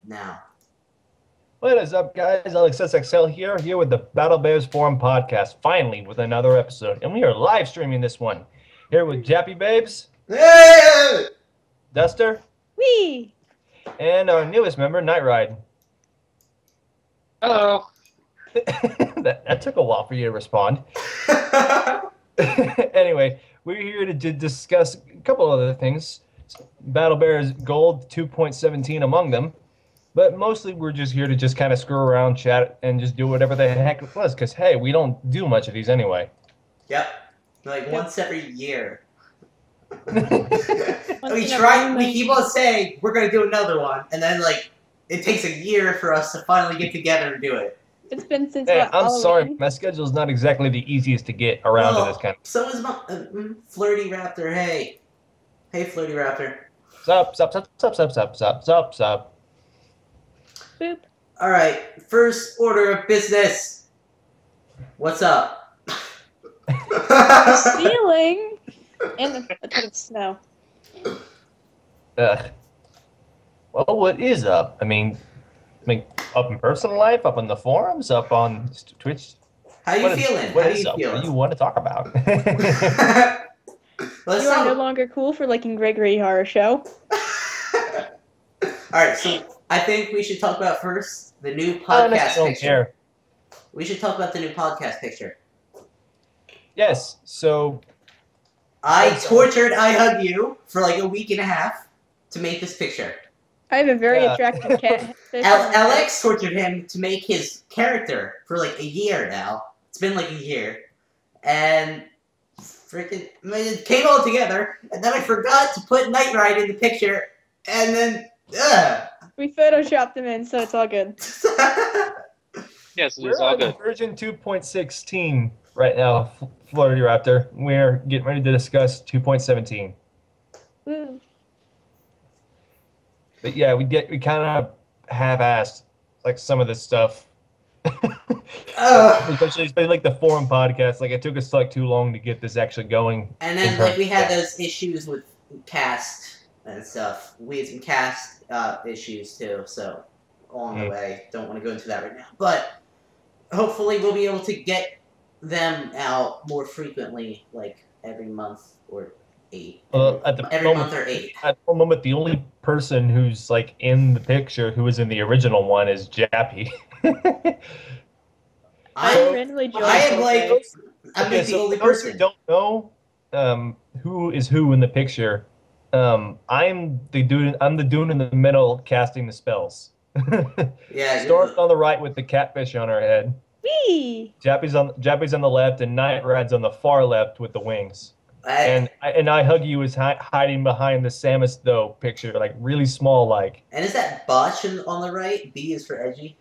now. What is up, guys? LXSXL here with the BattleBabes Forum podcast, finally with another episode. And we are live streaming this one. Here with JappyBabes, Hey! Duster, Whee! and our newest member, NightRide. Hello. that took a while for you to respond. Anyway, we're here to discuss a couple other things. BattleBears Gold 2.17 among them. But mostly we're just here to just kind of screw around, chat, and just do whatever the heck it was. Because, hey, we don't do much of these anyway. Yep. Like once every year. We keep on saying we're going to do another one. And then, like, it takes a year for us to finally get together and do it. It's been since Hey, I'm Halloween. sorry. My schedule is not exactly the easiest to get around to this kind of... So is my Flirty Raptor. Hey. Hey, Flirty Raptor. Sup. Boop. Alright, first order of business. What's up? Stealing and a ton of snow. Well, what is up? I mean, up in personal life, up on the forums, up on Twitch. How you feeling? What How is you up? feeling? What do you want to talk about? Let's You are no talk. longer cool for liking Gregory Horror Show. Alright, so I think we should talk about first the new I podcast don't picture. care. We should talk about the new podcast picture. Yes, so... I tortured I Hug You for like a week and a half to make this picture. I have a very Yeah. attractive cat. Alex tortured him to make his character for like a year now. It's been like a year. And freaking it came all together, and then I forgot to put NightRide in the picture, and then We photoshopped them in, so it's all good. Yes, it We're is all on good. version 2.16 right now, Flirty Raptor. We're getting ready to discuss 2.17. Woo. But yeah, we kind of half-assed like some of this stuff. Especially it's been like the forum podcast. Like it took us like too long to get this actually going. And then like we had those issues with cast and stuff. We had some cast issues too, so along the way. Don't want to go into that right now. But hopefully we'll be able to get them out more frequently, like every month or 8. At the Every moment, month or 8. At the moment, the only person who's like in the picture who was in the original one is Jappy. I randomly joined. I am like both ways. I'm Okay, like the so only for those who person. don't know who is who in the picture, I'm the dude in the middle casting the spells. Yeah, Storm's on the right with the catfish on her head. Whee! Jappy's on the left, and NightRide's on the far left with the wings. And I Hug You is hiding behind the Samus though picture, like really small, like. And is that Botch on the right? B is for edgy.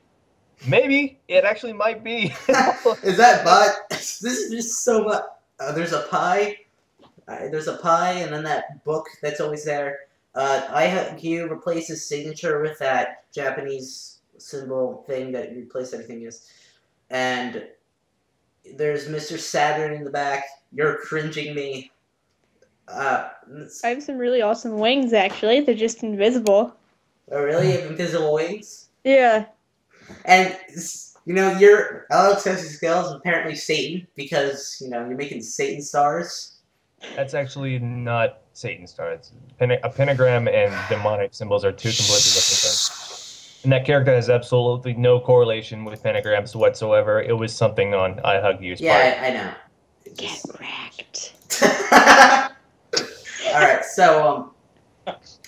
Maybe it actually might be. Is that Bot? This is just so much. There's a pie. There's a pie, and then that book that's always there. I Hug You replaces signature with that Japanese symbol thing that you replace everything is. And there's Mr. Saturn in the back. You're cringing me. I have some really awesome wings, actually. They're just invisible. Oh, really? You have invisible wings? Yeah. And, you know, your LXSXL is apparently Satan because, you know, you're making Satan stars. That's actually not Satan Star. It's a pentagram and demonic symbols are two completely different things. And that character has absolutely no correlation with pentagrams whatsoever. It was something on I Hug You's part. Yeah, I know. Get wrecked. Alright, so,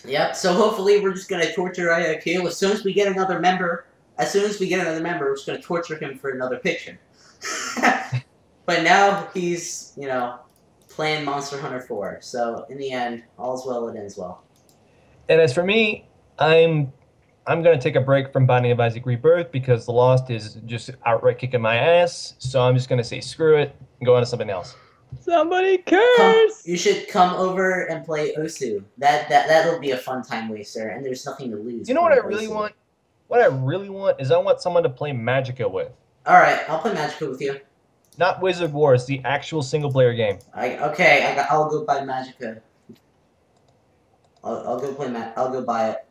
yep, so hopefully we're just gonna torture IOQ. As soon as we get another member, we're just gonna torture him for another picture. But now he's, you know, playing Monster Hunter 4, so in the end, all's well that ends well. And as for me, I'm going to take a break from Binding of Isaac Rebirth because The Lost is just outright kicking my ass. So I'm just going to say screw it and go on to something else. Somebody curse! You should come over and play Osu. That'll be a fun time waster, and there's nothing to lose. You know what I playing really Osu. want? What I really want is I want someone to play Magicka with. Alright, I'll play Magica with you. Not Wizard Wars, the actual single-player game. I'll go buy Magica. I'll go buy it.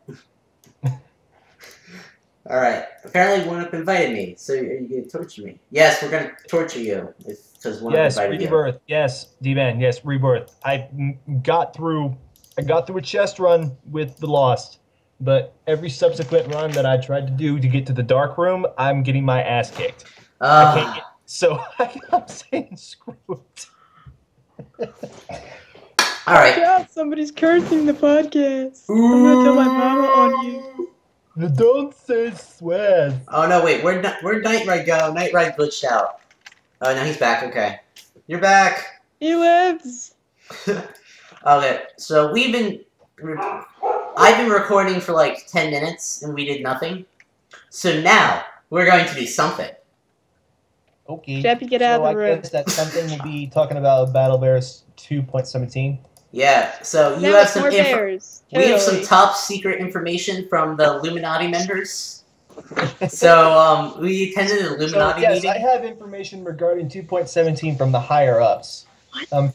Alright. Apparently one up invited me, so are you gonna torture me? Yes, we're gonna torture you. Because one up invited rebirth. you. Yes, D-Man. Yes, rebirth. I got through a chest run with the Lost, but every subsequent run that I tried to do to get to the dark room, I'm getting my ass kicked. I can't get, so I'm saying screw it. Alright. Watch out, somebody's cursing the podcast. I'm gonna tell my mama on you. Don't say swears. Oh no, wait, where'd NightRide go? NightRide glitched out. Oh no, he's back, okay. You're back! He lives! Okay, so I've been recording for like 10 minutes and we did nothing. So now, we're going to do something. Okay. Jappy, get out of the room. I guess that something we'll be talking about Battle Bears 2.17. Yeah, so you have some we have some top secret information from the Illuminati members. So we attended an Illuminati meeting. I have information regarding 2.17 from the higher ups.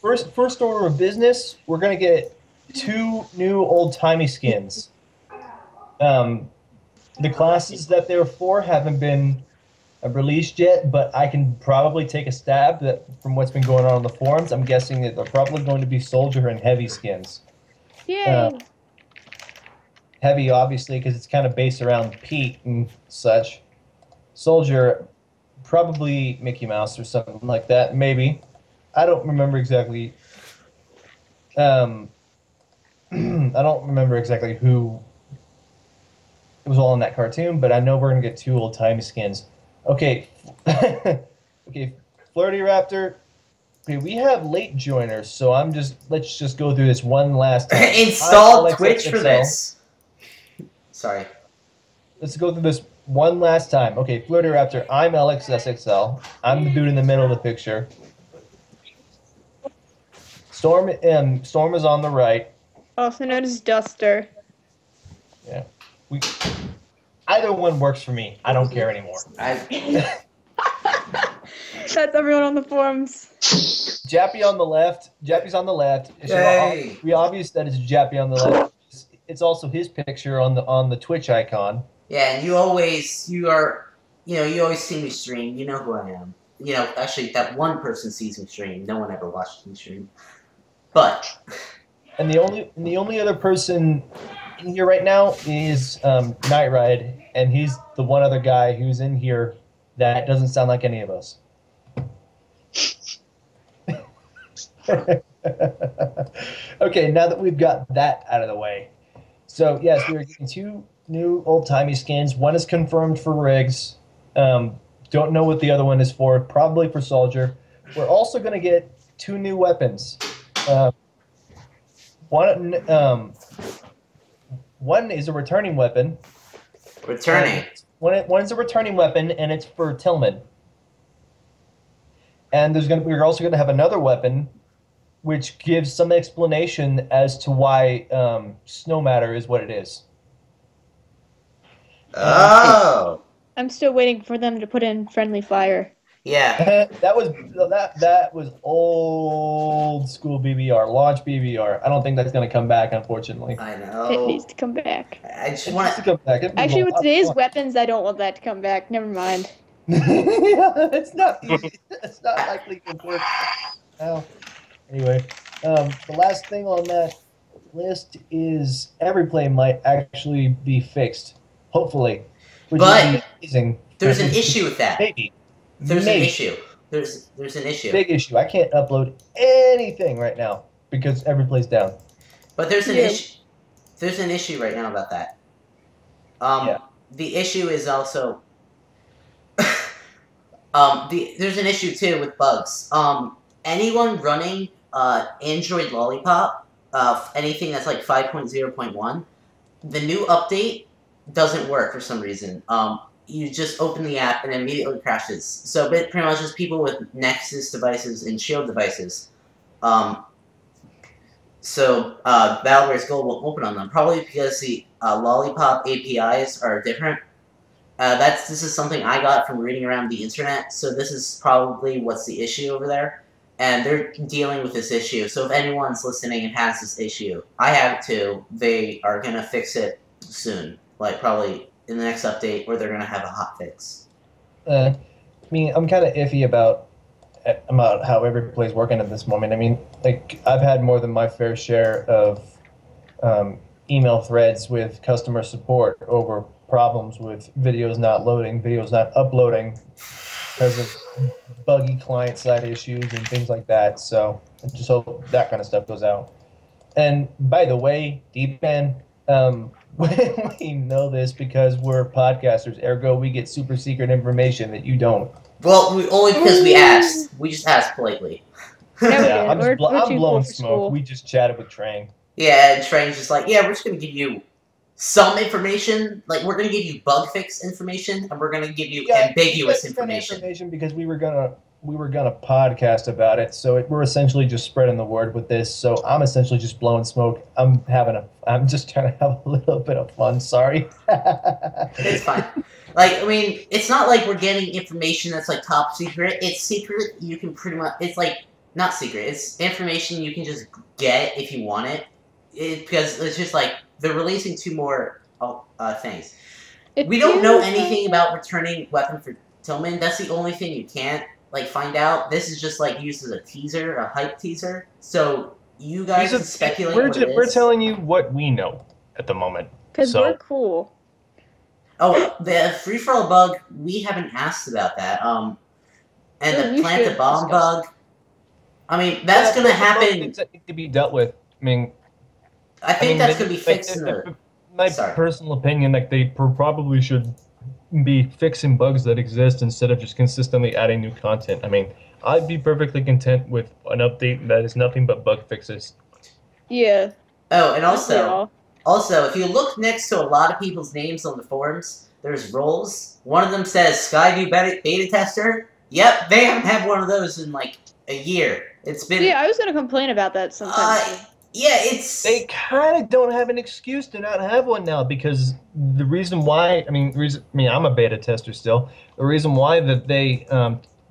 First order of business, we're gonna get 2 new old-timey skins. The classes that they're for haven't been released yet, but I can probably take a stab that from what's been going on the forums. I'm guessing that they're probably going to be soldier and heavy skins. Yay! Heavy, obviously, because it's kind of based around Pete and such. Soldier, probably Mickey Mouse or something like that, maybe. I don't remember exactly. I don't remember exactly who it was all in that cartoon, but I know we're gonna get 2 old-timey skins. Okay, okay, Flirty Raptor. Okay, we have late joiners, so let's just go through this one last time. Install Twitch for this. Sorry. Let's go through this one last time. Okay, Flirty Raptor, I'm LXSXL. I'm the dude in the middle of the picture. Storm is on the right. Also known as Duster. Yeah. Either one works for me. I don't care anymore. That's everyone on the forums. Jappy on the left. Jappy's on the left. It's obvious that it's Jappy on the left. It's also his picture on the Twitch icon. Yeah, and you always see me stream. You know who I am. You know, actually, that one person sees me stream. No one ever watches me stream. But. And the only other person in here right now is NightRide, and he's the one other guy who's in here that doesn't sound like any of us. Okay, now that we've got that out of the way. So, yes, we are getting 2 new old-timey skins. One is confirmed for Riggs. Don't know what the other one is for. Probably for Soldier. We're also going to get 2 new weapons. One is a returning weapon. Returning. One is a returning weapon, and it's for Tillman. And we're also going to have another weapon, which gives some explanation as to why snow matter is what it is. Oh. I'm still waiting for them to put in friendly fire. Yeah. that was old school BBR, launch BBR. I don't think that's going to come back, unfortunately. I know. It needs to come back. I just want to come back. Actually, with today's weapons, I don't want that to come back. Never mind. It's not easy. It's not likely to work. Now, anyway, the last thing on that list is every play might actually be fixed, hopefully. Which but would be amazing. There's an issue with that. Maybe. There's an issue. There's an issue. Big issue. I can't upload anything right now because every play's down. But there's an issue. There's an issue right now about that. The issue is also there's an issue too with bugs. Anyone running Android Lollipop, anything that's like 5.0.1, the new update doesn't work for some reason. You just open the app and it immediately crashes. So pretty much just people with Nexus devices and Shield devices. So Battle.Bears Gold won't open on them, probably because the Lollipop APIs are different. This is something I got from reading around the internet, so this is probably what's the issue over there. And they're dealing with this issue, so if anyone's listening and has this issue, I have it too, they are going to fix it soon. Like, probably in the next update, or they're gonna have a hot fix. I mean, I'm kind of iffy about how every play's working at this moment. I mean, like, I've had more than my fair share of email threads with customer support over problems with videos not loading, videos not uploading because of buggy client-side issues and things like that. So I just hope that kind of stuff goes out. And by the way, D-Pan, we know this because we're podcasters, ergo we get super secret information that you don't. Well, only because we asked. We just asked politely. Yeah, I'm too blowing cool for smoke. school. We just chatted with Trang. Yeah, and Train's just like, yeah, we're just gonna give you some information. Like, we're gonna give you bug fix information, and we're gonna give you ambiguous information. Because we were gonna podcast about it. So we're essentially just spreading the word with this. So I'm essentially just blowing smoke. I'm just trying to have a little bit of fun. Sorry. It's fine. Like, I mean, it's not like we're getting information that's like top secret. It's secret. You can pretty much. It's like not secret. It's information you can just get if you want it. Because it's just like they're releasing 2 more things. We don't know anything about returning weapon for Tillman. That's the only thing you can't like find out. This is just like used as a teaser, a hype teaser. So you guys can speculate. We're telling you what we know at the moment. Because we're cool. Oh, the free for all bug. We haven't asked about that. And the plant the bomb bug. I mean, that's gonna happen. Things that need to be dealt with. I mean. I think that's going to be fixed in the... My personal opinion, like, they probably should be fixing bugs that exist instead of just consistently adding new content. I mean, I'd be perfectly content with an update that is nothing but bug fixes. Yeah. Oh, and also, if you look next to a lot of people's names on the forums, there's roles. One of them says Skyview beta tester. Yep, they haven't had one of those in, like, a year. It's been... Yeah, I was going to complain about that sometimes. Yeah, it's... They kind of don't have an excuse to not have one now, because the reason why... I mean, I'm a beta tester still. The reason why that they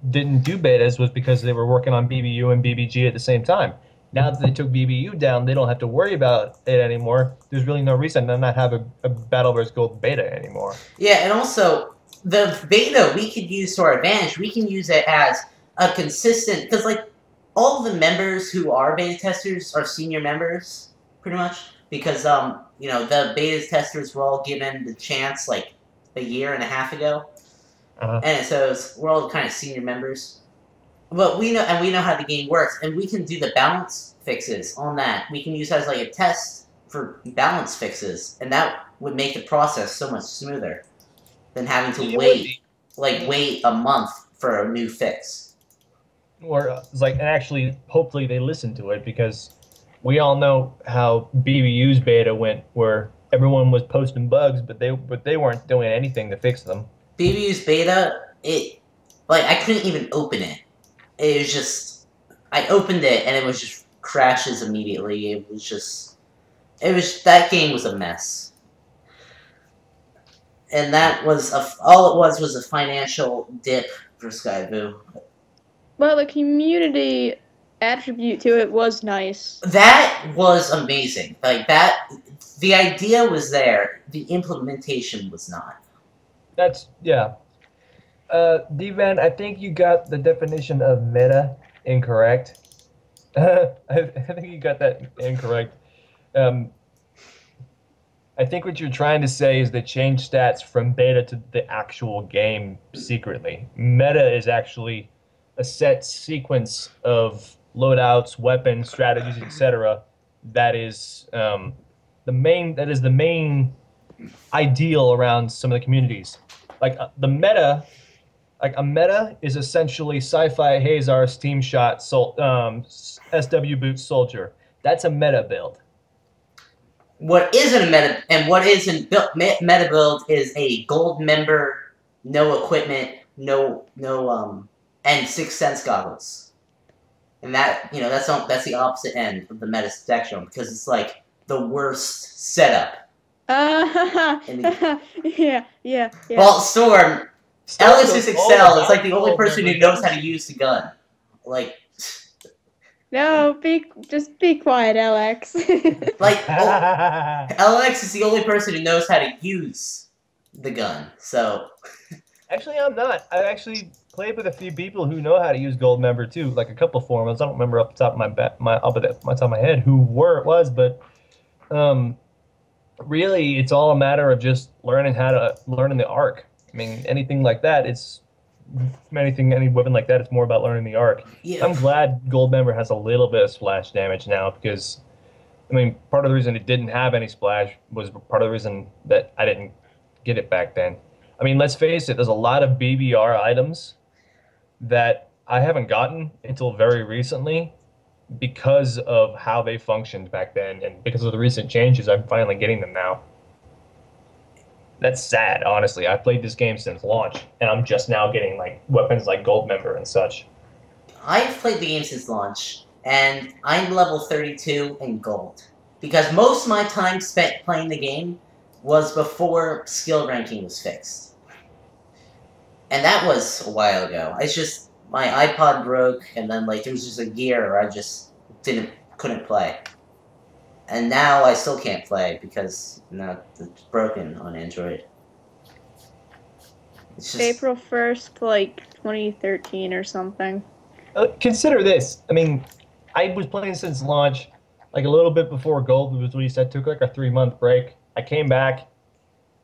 didn't do betas was because they were working on BBU and BBG at the same time. Now that they took BBU down, they don't have to worry about it anymore. There's really no reason to not have a Battle Bears Gold beta anymore. Yeah, and also, the beta we could use to our advantage. We can use it as a consistent... Because, like, all the members who are beta testers are senior members, pretty much, because, you know, the beta testers were all given the chance, like, a year and a half ago. And so we're all kind of senior members. But we know how the game works, and we can do the balance fixes on that. We can use that as, like, a test for balance fixes, and that would make the process so much smoother than having to wait a month for a new fix. Or like, and actually, hopefully they listen to it, because we all know how BBU's beta went, where everyone was posting bugs, but they weren't doing anything to fix them. BBU's beta, I couldn't even open it. It was just, I opened it and it was just crashes immediately. That game was a mess. And that was all it was a financial dip for Skyview. Well, the community attribute to it was nice. That was amazing. Like, the idea was there, the implementation was not. Yeah. D-Van, I think you got the definition of meta incorrect. I think you got that incorrect. I think what you're trying to say is they change stats from beta to the actual game secretly. Meta is actually a set sequence of loadouts, weapons, strategies, etc. That is the main ideal around some of the communities. Like a meta is essentially Sci-Fi Hazar Steam Shot SW Boot Soldier. That's a meta build. What isn't a meta, and what isn't meta build is a gold member, no equipment, and 6 Sense goggles. And that, you know, that's the opposite end of the meta spectrum, because it's like the worst setup. Yeah. Well, Storm, LXSXL is like the only person who knows how to use the gun. Like, no, just be quiet, LX. like, LX is the only person who knows how to use the gun. So Actually, I'm not. I actually played with a few people who know how to use gold member too, like a couple forums. I don't remember off the top of my top of my head who it was, but really, it's all a matter of just learning the arc. I mean, anything like that, any weapon like that, it's more about learning the arc. yeah. I'm glad gold member has a little bit of splash damage now because, I mean, part of the reason it didn't have any splash was part of the reason that I didn't get it back then. I mean, let's face it, there's a lot of BBR items that I haven't gotten until very recently because of how they functioned back then, and because of the recent changes, I'm finally getting them now. That's sad, honestly. I played this game since launch, and I'm just now getting like weapons like gold member and such. I've played the game since launch, and I'm level 32 in gold. Because most of my time spent playing the game was before skill ranking was fixed. And that was a while ago. It's just, my iPod broke, and then like there was just a year where I just couldn't play. And now I still can't play because it's broken on Android. It's just... April 1st, like 2013 or something. Consider this. I mean, I was playing since launch, like a little bit before gold was released. I took like a 3-month break. I came back.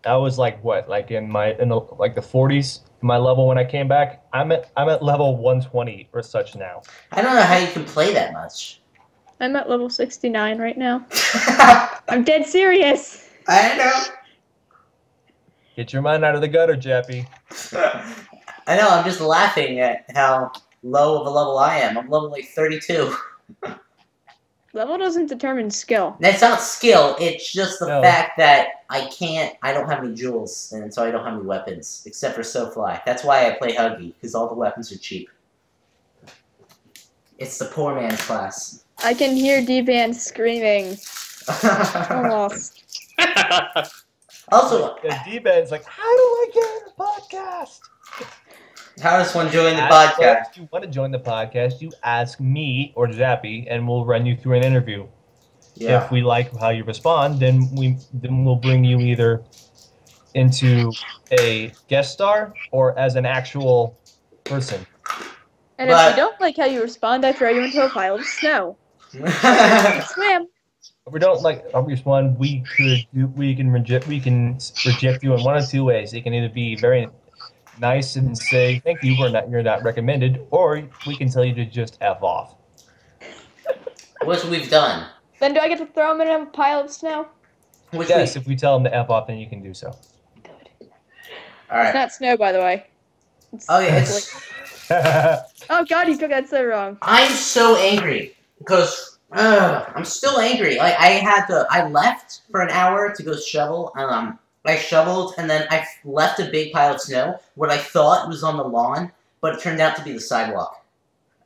I was like what, like in like the 40s, my level when I came back. I'm at level 120 or such now. I don't know how you can play that much. I'm at level 69 right now. I'm dead serious. I know. Get your mind out of the gutter, Jappy. I know, I'm just laughing at how low of a level I am. I'm level like 32. Level doesn't determine skill. That's not skill, it's just the fact that I don't have any jewels, and so I don't have any weapons, except for SoFly. That's why I play Huggy, because all the weapons are cheap. It's the poor man's class. I can hear D-Band screaming. Almost. Also, D-Band's like, how do I get in the podcast? How does one join the podcast? If you want to join the podcast, you ask me or Jappy, and we'll run you through an interview. Yeah. If we like how you respond, then we'll bring you either into a guest star or as an actual person. And if you don't like how you respond, I throw you into a pile of snow. Swim. If we don't like how you respond, we can reject you in one of two ways. It can either be very nice and say thank you, you're not recommended, or we can tell you to just F off. Which we've done. Then do I get to throw him in a pile of snow? Yes, if we tell him to F off, then you can do so. Good. Alright. It's not snow, by the way. Oh yeah, it's... Oh god, you took that so wrong. I'm so angry. Because, I'm still angry. Like, I left for an hour to go shovel, I shoveled, and then I left a big pile of snow, what I thought was on the lawn, but it turned out to be the sidewalk.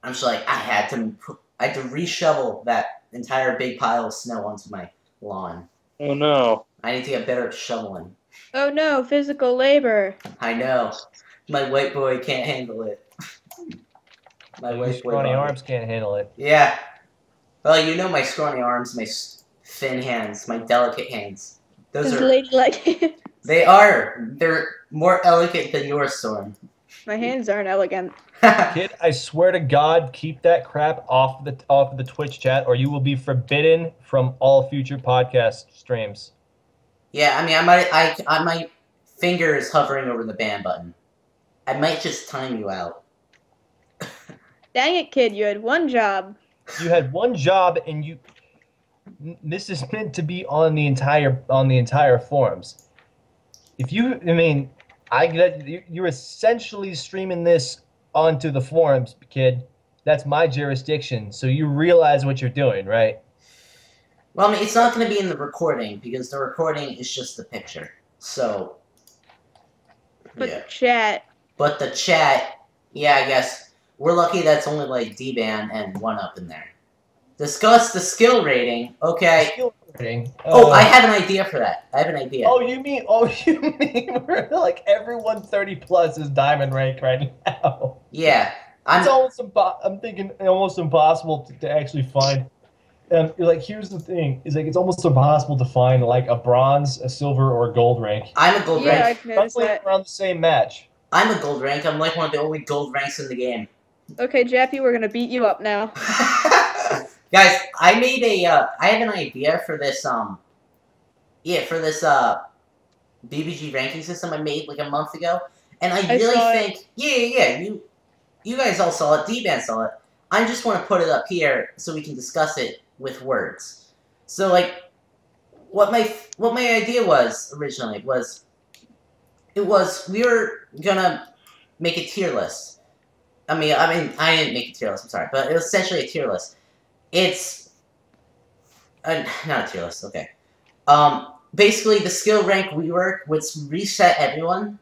I'm just like, I had to re-shovel that entire big pile of snow onto my lawn. Oh no. I need to get better at shoveling. Oh no, physical labor. I know. My white boy can't handle it. My white boy scrawny arms can't handle it. Yeah. Well, you know my scrawny arms, my thin hands, my delicate hands. Those are ladylike. They are. They're more elegant than yours, Storm. My hands aren't elegant. Kid, I swear to God, keep that crap off the Twitch chat, or you will be forbidden from all future podcast streams. Yeah, I mean, my finger is hovering over the ban button. I might just time you out. Dang it, kid! You had one job. You had one job, and this is meant to be on the entire forums. If you, I mean, you're essentially streaming this onto the forums, kid. That's my jurisdiction, so you realize what you're doing, right? Well, I mean, it's not going to be in the recording, because the recording is just the picture. So, but yeah. The chat. But the chat, yeah, I guess. We're lucky that's only, like, D-Ban and 1-Up in there. Discuss the skill rating. Okay. Skill rating. Oh, I have an idea for that. I have an idea. Oh, you mean we're like everyone 30 plus is diamond rank right now? Yeah. I'm thinking almost impossible to actually find like here's the thing: is like it's almost impossible to find like a bronze, a silver, or a gold rank. I'm a gold Yeah, rank. I've noticed Roughly that. around the same match. I'm a gold rank. I'm like one of the only gold ranks in the game. Okay, Jappy, we're gonna beat you up now. Guys, I made a. I have an idea for this. For this BBG ranking system I made like a month ago, and I really saw think, you guys all saw it. D-Ban saw it. I just want to put it up here so we can discuss it with words. So like, what my idea was originally was we were gonna make a tier list. I mean, I didn't make a tier list. I'm sorry, but it was essentially a tier list. It's not a tier list. Okay. Basically, the skill rank rework would reset everyone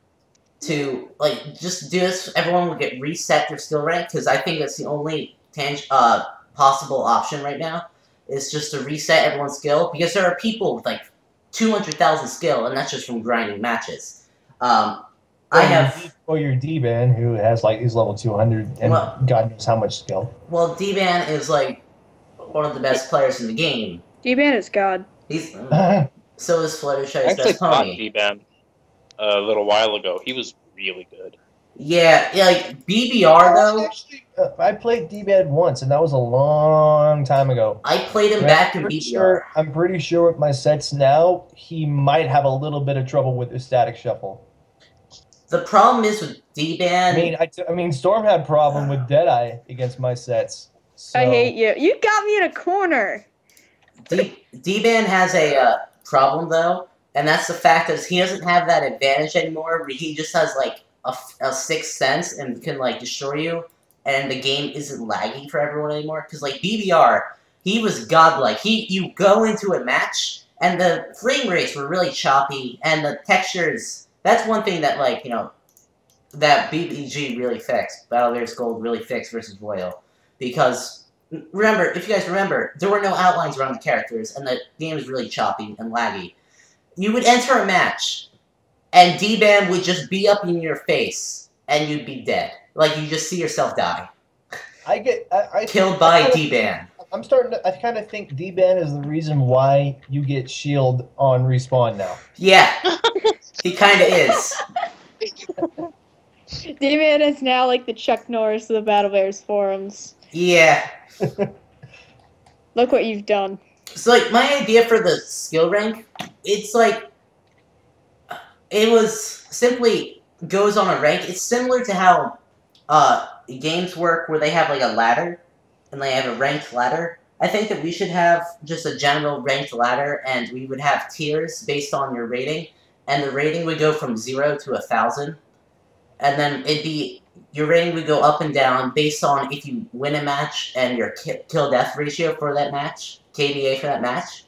to like just do this. Everyone would get reset their skill rank because I think that's the only possible option right now is just to reset everyone's skill because there are people with like 200,000 skill and that's just from grinding matches. Or your D-Ban who has like is level 200 and God knows how much skill. Well, D-Ban is like one of the best players in the game. D-Ban is God. He's so is Fluttershy's I best pony. D-Ban a little while ago. He was really good. Yeah, like BBR though. Actually, I played D-Ban once, and that was a long time ago. I played him back in BBR. I'm pretty sure with my sets now, he might have a little bit of trouble with the static shuffle. The problem is with D-Ban. I mean, Storm had problem with Deadeye against my sets. So. I hate you. You got me in a corner. D-Ban has a problem though, and that's the fact that he doesn't have that advantage anymore. Where he just has like a sixth sense and can like destroy you, and the game isn't laggy for everyone anymore. Because like BBR, he was godlike. You go into a match and the frame rates were really choppy, and the textures. That's one thing that like that BBG really fixed. BattleBears Gold really fixed versus Royal, because. Remember, if you guys remember, there were no outlines around the characters, and the game was really choppy and laggy. You would enter a match, and D-Ban would just be up in your face, and you'd be dead. Like, you just see yourself die. Killed by D-Ban. I kind of think D-Ban is the reason why you get shield on respawn now. Yeah, he kind of is. D-Man is now like the Chuck Norris of the BattleBears forums. Yeah. Look what you've done. So, like, my idea for the skill rank, it's like, it was simply goes on a rank. It's similar to how games work where they have, like, a ladder, and they have a ranked ladder. I think that we should have just a general ranked ladder, and we would have tiers based on your rating, and the rating would go from 0 to 1,000, and then it'd be your rating would go up and down based on if you win a match and your kill-death ratio for that match, KDA for that match.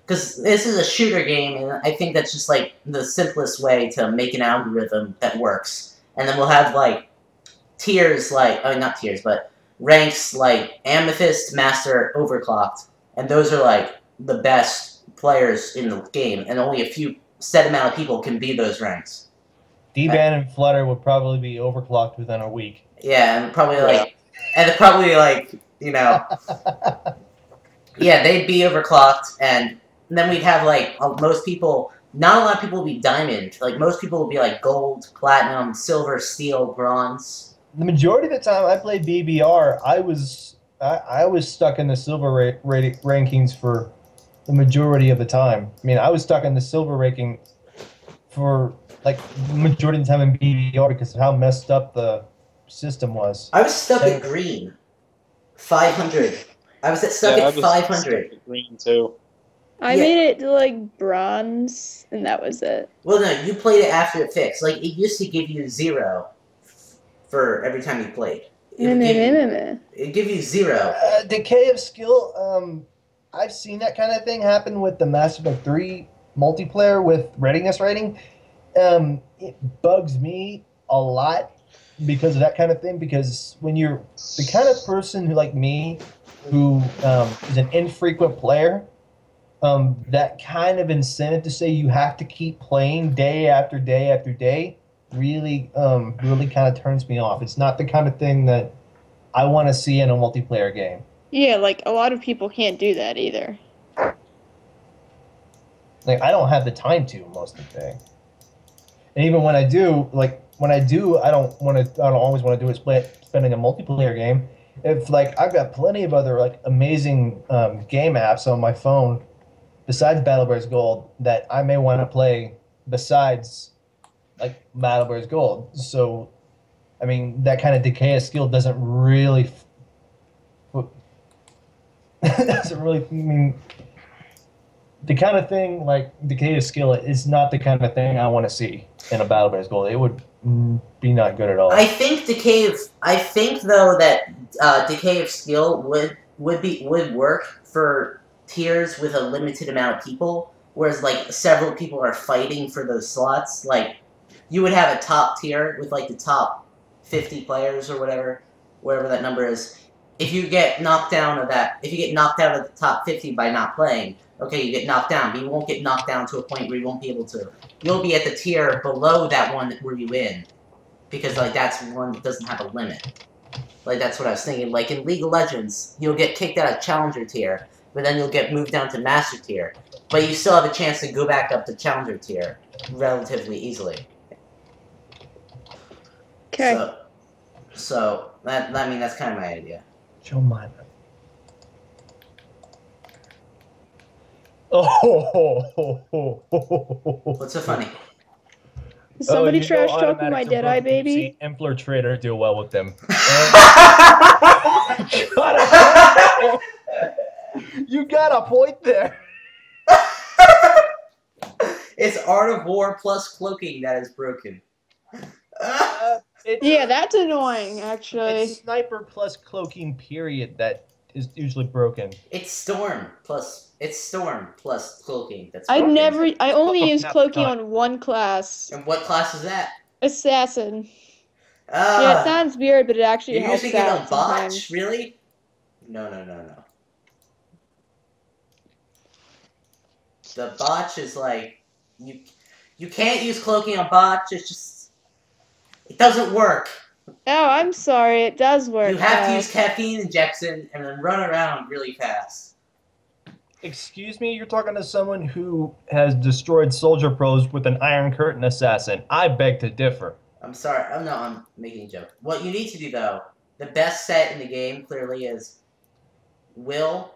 Because this is a shooter game, and I think that's just, like, the simplest way to make an algorithm that works. And then we'll have, like, tiers, like, not tiers, but ranks like Amethyst, Master, Overclocked. And those are, like, the best players in the game, and only a few set amount of people can be those ranks. D-Ban and Flutter would probably be overclocked within a week. Yeah, and probably like, yeah, they'd be overclocked, and then we'd have like most people. Not a lot of people would be diamond. Like most people would be like gold, platinum, silver, steel, bronze. The majority of the time I played BBR, I was stuck in the silver rankings for the majority of the time. I mean, I was stuck in the silver ranking for like the majority of the time in BBR because of how messed up the system was. I was stuck at green. 500. I was stuck at 500. Green too. I made it to like bronze, and that was it. Well, no, you played it after it fixed. Like, it used to give you 0 for every time you played. It'd give you 0. Decay of skill, I've seen that kind of thing happen with the Mass Effect 3 multiplayer with readiness rating. It bugs me a lot because of that kind of thing, because when you're the kind of person who, like me, who is an infrequent player, that kind of incentive to say you have to keep playing day after day after day really kind of turns me off. It's not the kind of thing that I want to see in a multiplayer game. Yeah, like a lot of people can't do that either. Like I don't have the time to most of the day. And even when I do, I don't always want to do it spending a multiplayer game. If like I've got plenty of other like amazing game apps on my phone besides Battle Bears Gold that I may want to play besides like Battle Bears Gold. So, I mean, that kind of decay of skill doesn't really I mean, the kind of thing like decay of skill is not the kind of thing I want to see in a Battle Bears Gold. It would be not good at all. I think though that decay of skill would work for tiers with a limited amount of people, whereas like several people are fighting for those slots. Like you would have a top tier with like the top 50 players or whatever that number is. If you get knocked down of that, if you get knocked out of the top 50 by not playing, okay, you get knocked down, but you won't get knocked down to a point where you won't be able to. You'll be at the tier below that one where you win, because like that's one that doesn't have a limit. Like that's what I was thinking. Like in League of Legends, you'll get kicked out of Challenger tier, but then you'll get moved down to Master tier, but you still have a chance to go back up to Challenger tier relatively easily. Okay. So I mean that's kind of my idea. Joe Miner. Oh. What's so funny? Is somebody trash talking my Deadeye baby? Empler Trader deal well with them. You got a point there. It's Art of War plus cloaking that is broken. Yeah, that's annoying, actually. It's sniper plus cloaking, period, that is usually broken. It's storm plus cloaking. That's broken. I only use cloaking on one class. And what class is that? Assassin. Yeah, it sounds weird, but it actually You're helps using it out on sometimes. botch? Really? No. The botch is like you can't use cloaking on botch. It's just it doesn't work. Oh, I'm sorry. It does work. You have to use caffeine injection and then run around really fast. Excuse me, you're talking to someone who has destroyed Soldier Pros with an Iron Curtain Assassin. I beg to differ. I'm sorry. Oh no, I'm making a joke. What you need to do though, the best set in the game clearly is Will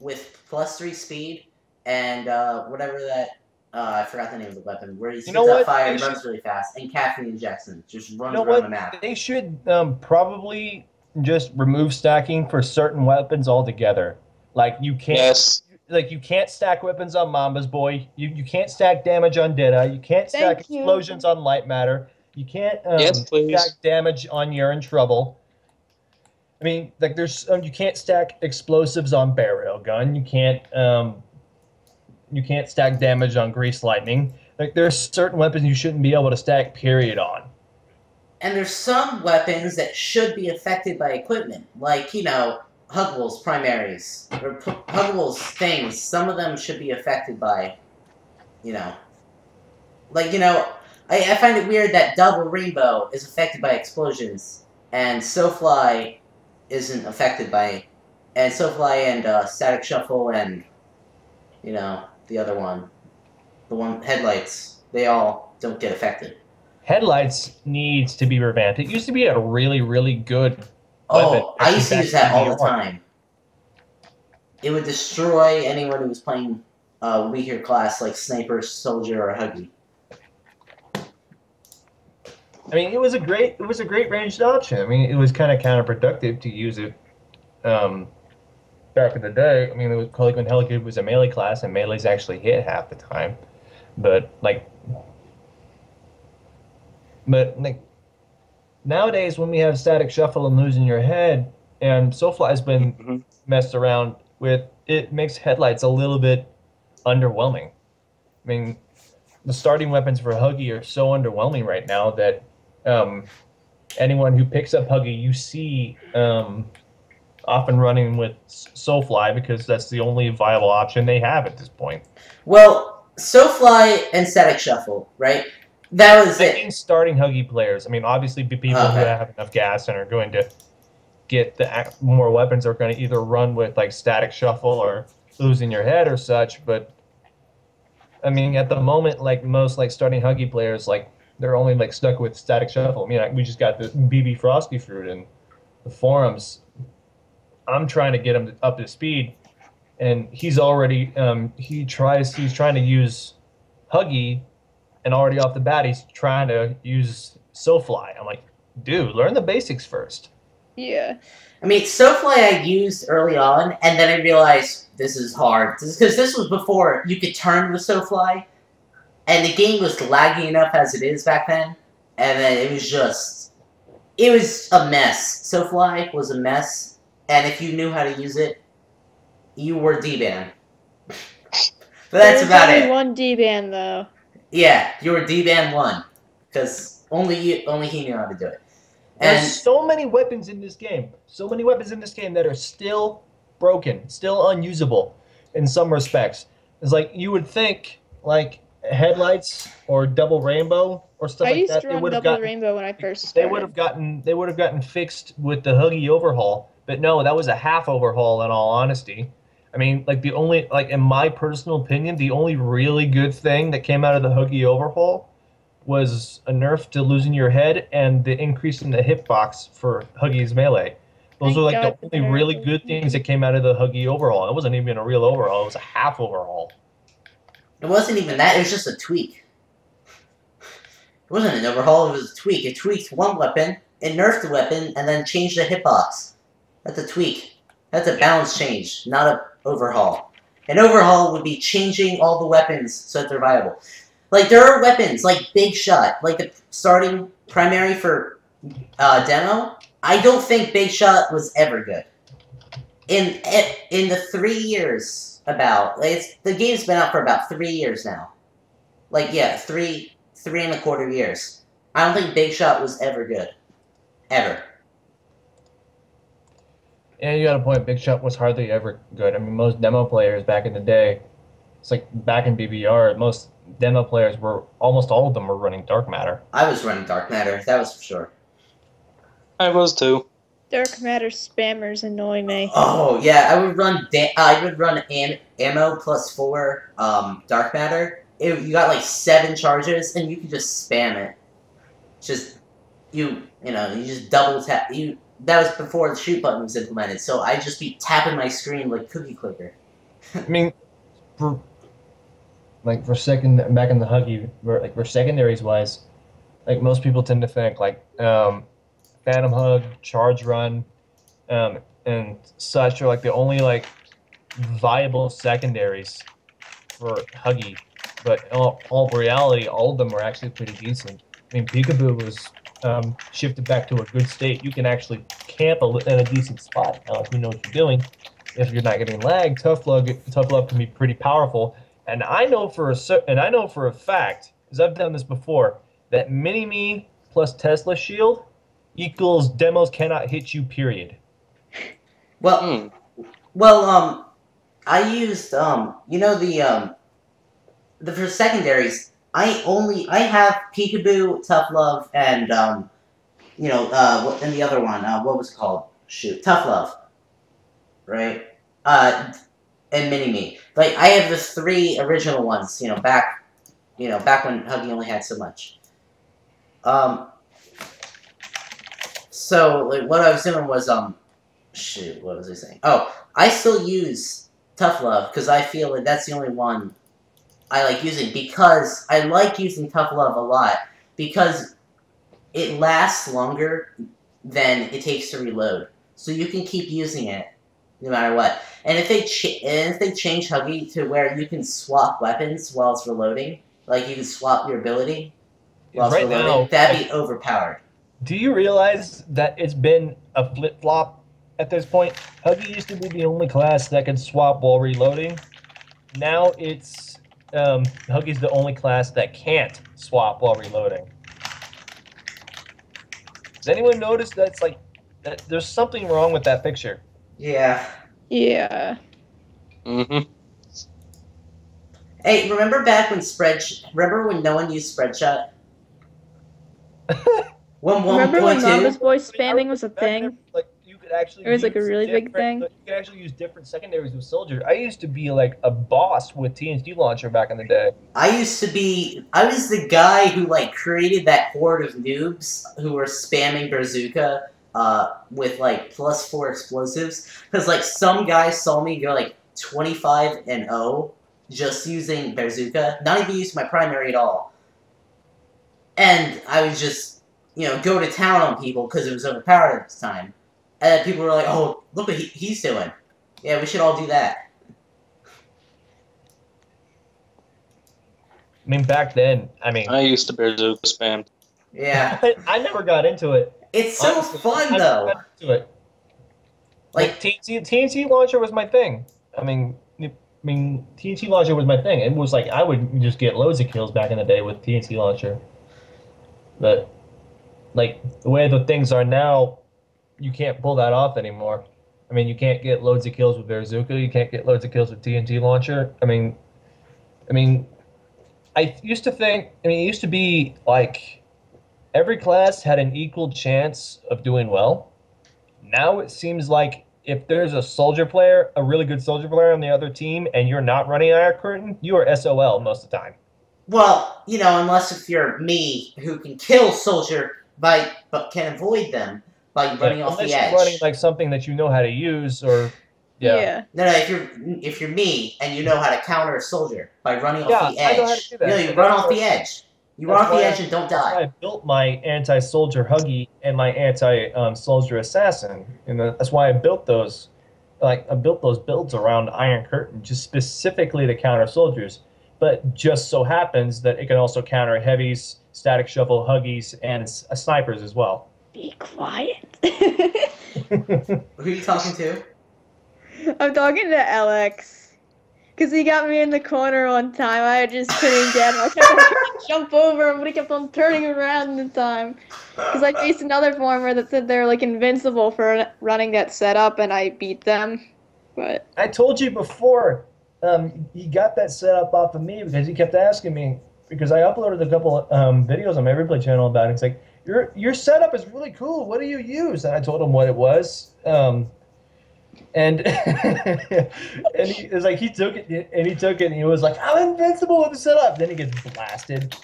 with +3 speed and whatever that I forgot the name of the weapon. Where he shoots out fire and runs really fast, and caffeine injection just runs around the map. They should probably just remove stacking for certain weapons altogether. Like you can't. Yes. Like you can't stack weapons on Mamba's Boy. You can't stack damage on Deadeye. You can't stack explosions on Light Matter. You can't stack damage on You're in Trouble. I mean, like there's you can't stack explosives on Bear Railgun. You can't stack damage on Grease Lightning. Like there's certain weapons you shouldn't be able to stack period on. And there's some weapons that should be affected by equipment, like Hugwell's primaries, or Hugwell's things. Some of them should be affected by, like, I find it weird that Double Rainbow is affected by explosions, and SoFly isn't affected by, and SoFly and Static Shuffle and, the other one, Headlights, they all don't get affected. Headlights needs to be revamped. It used to be a really, really good Oh, I used to use that all the time. It would destroy anyone who was playing a weaker class like Sniper, Soldier, or Huggy. I mean, it was a great ranged option. I mean, it was kind of counterproductive to use it back in the day. I mean, it was like when Heligood was a melee class, and melees actually hit half the time. But nowadays, when we have Static Shuffle and Losing Your Head, and SoFly's been messed around with, it makes Headlights a little bit underwhelming. I mean, the starting weapons for Huggy are so underwhelming right now that anyone who picks up Huggy, you see often running with SoFly because that's the only viable option they have at this point. Well, SoFly and Static Shuffle, right? That was it. Starting Huggy players. I mean, obviously, people who have enough gas and are going to get the more weapons are going to either run with like static shuffle or losing your head or such. But I mean, at the moment, like most like starting Huggy players, like they're only like stuck with static shuffle. I mean, like, we just got the BB Frosty Fruit in the forums. I'm trying to get him up to speed, and he's already he's trying to use Huggy, and already off the bat he's trying to use SoFly. I'm like, dude, learn the basics first. Yeah. I mean, SoFly I used early on, and then I realized this is hard. Because this was before you could turn with SoFly, and the game was laggy enough as it is back then, and then it was a mess. SoFly was a mess, and if you knew how to use it, you were D-ban. But that's about it. There's only one D-ban, though. Yeah, you were D-ban 1, because only he knew how to do it. And there's so many weapons in this game. So many weapons in this game that are still broken, still unusable in some respects. It's like you would think, like headlights or double rainbow or stuff like that. I used to run double rainbow when I first started. They would have gotten fixed with the Huggy overhaul, but no, that was a half overhaul. In all honesty, I mean, like the only, like in my personal opinion, the only really good thing that came out of the Huggy overhaul was a nerf to losing your head and the increase in the hitbox for Huggy's melee. Those are like the only really good things that came out of the Huggy overhaul. It wasn't even a real overhaul. It was a half overhaul. It wasn't even that. It was just a tweak. It wasn't an overhaul. It was a tweak. It tweaked one weapon, it nerfed the weapon, and then changed the hitbox. That's a tweak. That's a balance change, not an overhaul. An overhaul would be changing all the weapons so that they're viable. Like, there are weapons, like Big Shot, like the starting primary for demo. I don't think Big Shot was ever good. In the 3 years, the game's been out for about 3 years now. Like, yeah, three and a quarter years. I don't think Big Shot was ever good. Ever. Yeah, you got a point. Big Shot was hardly ever good. I mean, most demo players back in the day, it's like back in BBR, most demo players almost all of them were running Dark Matter. I was running Dark Matter, that was for sure. I was too. Dark Matter spammers annoy me. Oh yeah, I would run ammo plus 4 Dark Matter. You got like 7 charges and you could just spam it. Just you just double tap. That was before the shoot button was implemented, so I'd just be tapping my screen like cookie clicker. I mean, for back in the Huggy, for secondaries wise, like most people tend to think like Phantom Hug, Charge Run, and such are like the only like viable secondaries for Huggy. But in all reality, all of them are actually pretty decent. I mean, Peekaboo was shifted back to a good state. You can actually camp in a decent spot now if you know what you're doing. If you're not getting lag, Tough Love can be pretty powerful. And I know for a fact, because I've done this before, that Mini-Me plus Tesla Shield equals demos cannot hit you, period. Well, I used for secondaries. I have Peekaboo, Tough Love, and and the other one, what was it called? Shoot, Tough Love, right? And Mini-Me. Like, I have the 3 original ones, back when Huggy only had so much. So, like, what I was doing was, shoot, what was I saying? Oh, I still use Tough Love, because I feel like that's the only one I like using, because I like using Tough Love a lot, because it lasts longer than it takes to reload. So you can keep using it, no matter what. And if they change Huggy to where you can swap weapons while it's reloading, like you can swap your ability while it's reloading, that'd be overpowered. Do you realize that it's been a flip-flop at this point? Huggy used to be the only class that could swap while reloading. Now it's Huggy's the only class that can't swap while reloading. Does anyone notice that's like there's something wrong with that picture? Yeah. Yeah. Mm-hmm. Hey, remember when no one used Spreadshot? Remember when Mama's Boy spamming was a thing? Like, you could actually It was like a use really big thing. You could actually use different secondaries with soldier. I used to be like a boss with TNT launcher back in the day. I was the guy who like created that horde of noobs who were spamming bazooka with like +4 explosives. Because like some guys saw me go like 25-0 just using bazooka, not even using my primary at all. And I would just, go to town on people because it was overpowered at the time. And then people were like, oh, look what he's doing. Yeah, we should all do that. I mean, back then, I used to bazooka spam. Yeah. I never got into it. It's so Honestly, fun, I though. never got into it. Like, TNT launcher was my thing. I mean, TNT launcher was my thing. It was like I would just get loads of kills back in the day with TNT launcher. But like the way the things are now, you can't pull that off anymore. I mean, you can't get loads of kills with bazooka. You can't get loads of kills with TNT launcher. I mean, I used to think. I mean, it used to be like every class had an equal chance of doing well. Now it seems like if there's a soldier player, a really good soldier player on the other team, and you're not running Iron Curtain, you are SOL most of the time. well, unless if you're me, who can kill soldier but can avoid them by running off the edge. Unless you're running like something that you know how to use, or Yeah. No, if you're me and you know how to counter a soldier by running off the I edge. know how to do that. You run off the edge. You run off the edge and don't die. I built my anti-soldier Huggy and my anti-soldier assassin, and that's why I built those. Like I built those builds around Iron Curtain just specifically to counter soldiers. But just so happens that it can also counter heavies, static shuffle, Huggies, and snipers as well. Be quiet. Who are you talking to? I'm talking to LX. Because he got me in the corner one time. I just couldn't get him. I kept on trying to jump over him, but he kept on turning around in time. Because I faced another former that said they're like invincible for running that setup, and I beat them. But I told you before, he got that setup off of me because he kept asking me, because I uploaded a couple videos on my replay channel about it. It's like, your setup is really cool. What do you use? And I told him what it was. And and he was like, he took it and he was like, I'm invincible with the setup. Then he gets blasted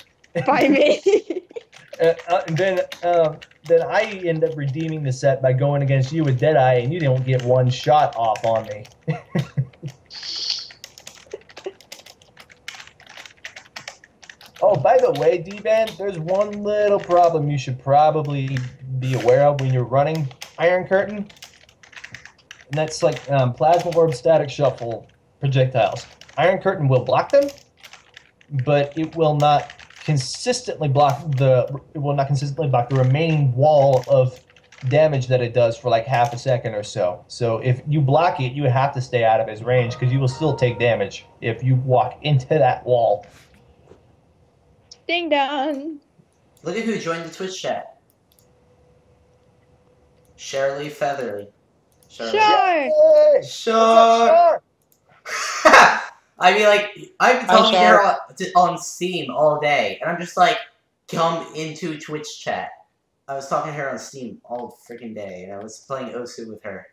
by me. and then I end up redeeming the set by going against you with Deadeye, and you don't get one shot off on me. Oh, by the way, D-Band, there's one little problem you should probably be aware of when you're running Iron Curtain. And that's like Plasma Orb, Static Shuffle projectiles. Iron Curtain will block them, but it will not consistently block the remaining wall of damage that it does for like half a second or so. So if you block it, you have to stay out of his range because you will still take damage if you walk into that wall. Ding dong. Look at who joined the Twitch chat. Shirley Featherly. Sure. Sure. I mean, like, I've been talking to her on Steam all day, and I'm just like, come into Twitch chat. I was talking to her on Steam all freaking day, and I was playing Osu with her,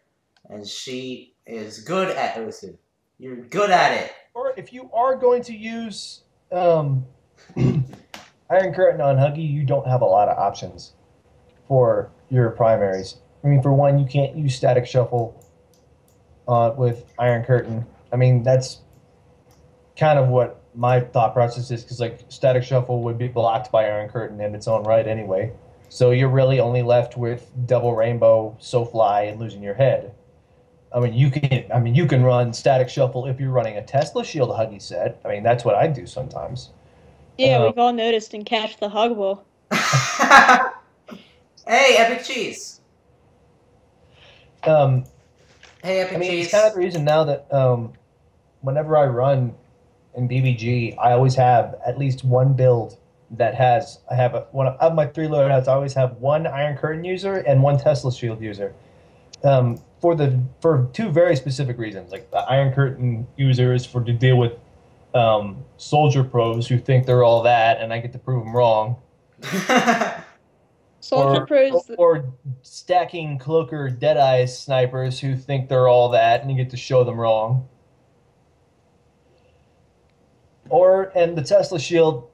and she is good at Osu. You're good at it. Or if you are going to use Iron Curtain on Huggy, you don't have a lot of options for your primaries. I mean, for one, you can't use Static Shuffle with Iron Curtain. I mean, that's kind of what my thought process is, because like Static Shuffle would be blocked by Iron Curtain in its own right anyway. So you're really only left with Double Rainbow, SoFly, and losing your head. I mean, you can run Static Shuffle if you're running a Tesla Shield Huggy set. I mean, that's what I do sometimes. Yeah, we've all noticed and Catch the Hugwell. Hey, Epic Cheese. Hey, Epic Cheese. It's kind of the reason now that whenever I run in BBG, I always have at least one build that has one of my 3 loadouts. I always have one Iron Curtain user and one Tesla Shield user. For 2 very specific reasons. Like the Iron Curtain user is to deal with soldier pros who think they're all that, and I get to prove them wrong. Soldier Pros. or stacking cloaker Deadeye snipers who think they're all that, and you get to show them wrong. And the Tesla Shield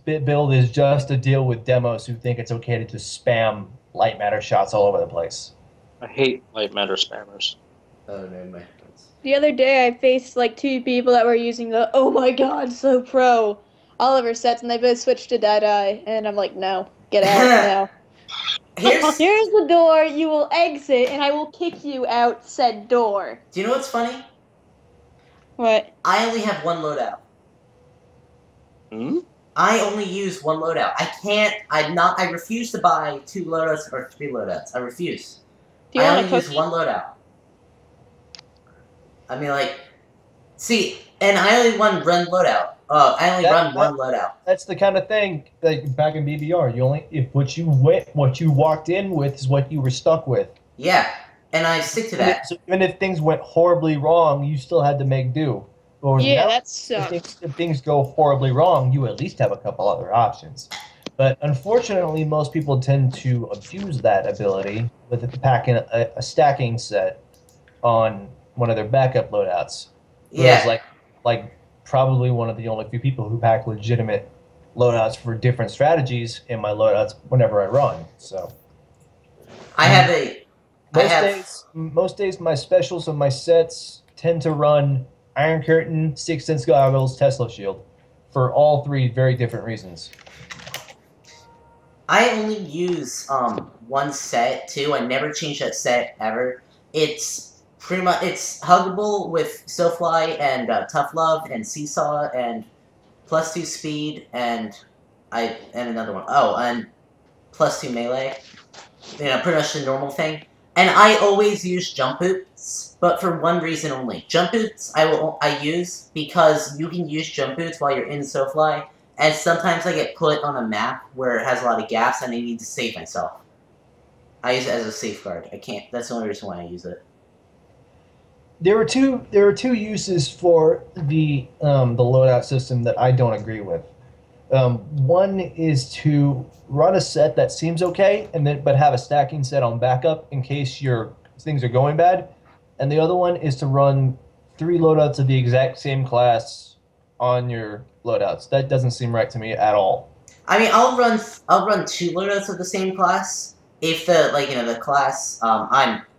build is just to deal with demos who think it's okay to just spam light matter shots all over the place. I hate light matter spammers. Oh no, my. The other day, I faced like 2 people that were using the "Oh my God, so pro" Oliver sets, and they both switched to Deadeye, and I'm like, no, get out now. Here's the door. You will exit, and I will kick you out said door. Do you know what's funny? What? I only have one loadout. Hmm? I only use one loadout. I refuse to buy 2 loadouts or 3 loadouts. I refuse. Do you I want only a use cookie? one loadout. I mean, like, see, and I only run loadout. I only run one loadout. That's the kind of thing, like back in BBR, if what you walked in with is what you were stuck with. Yeah, and I stick to that. So even if things went horribly wrong, you still had to make do. Yeah, that sucks. If things go horribly wrong, you at least have a couple other options. But unfortunately, most people tend to abuse that ability with packing a stacking set on one of their backup loadouts. Yeah. Whereas, like probably one of the only few people who pack legitimate loadouts for different strategies in my loadouts whenever I run. So most days my specials and my sets tend to run Iron Curtain, 6th Sense Goggles, Tesla Shield, for all 3 very different reasons. I only use one set too. I never change that set ever. It's pretty much huggable with Sofly and Tough Love and Seesaw and +2 speed and another one. Oh, and +2 melee. You know, pretty much the normal thing. And I always use jump boots, but for one reason only. Jump boots I use because you can use jump boots while you're in Sofly, and sometimes I get put on a map where it has a lot of gaps and I need to save myself. I use it as a safeguard. I can't. That's the only reason why I use it. There are two uses for the loadout system that I don't agree with. One is to run a set that seems okay, but have a stacking set on backup in case your things are going bad, and the other one is to run 3 loadouts of the exact same class on your loadouts. That doesn't seem right to me at all. I mean, I'll run 2 loadouts of the same class if the class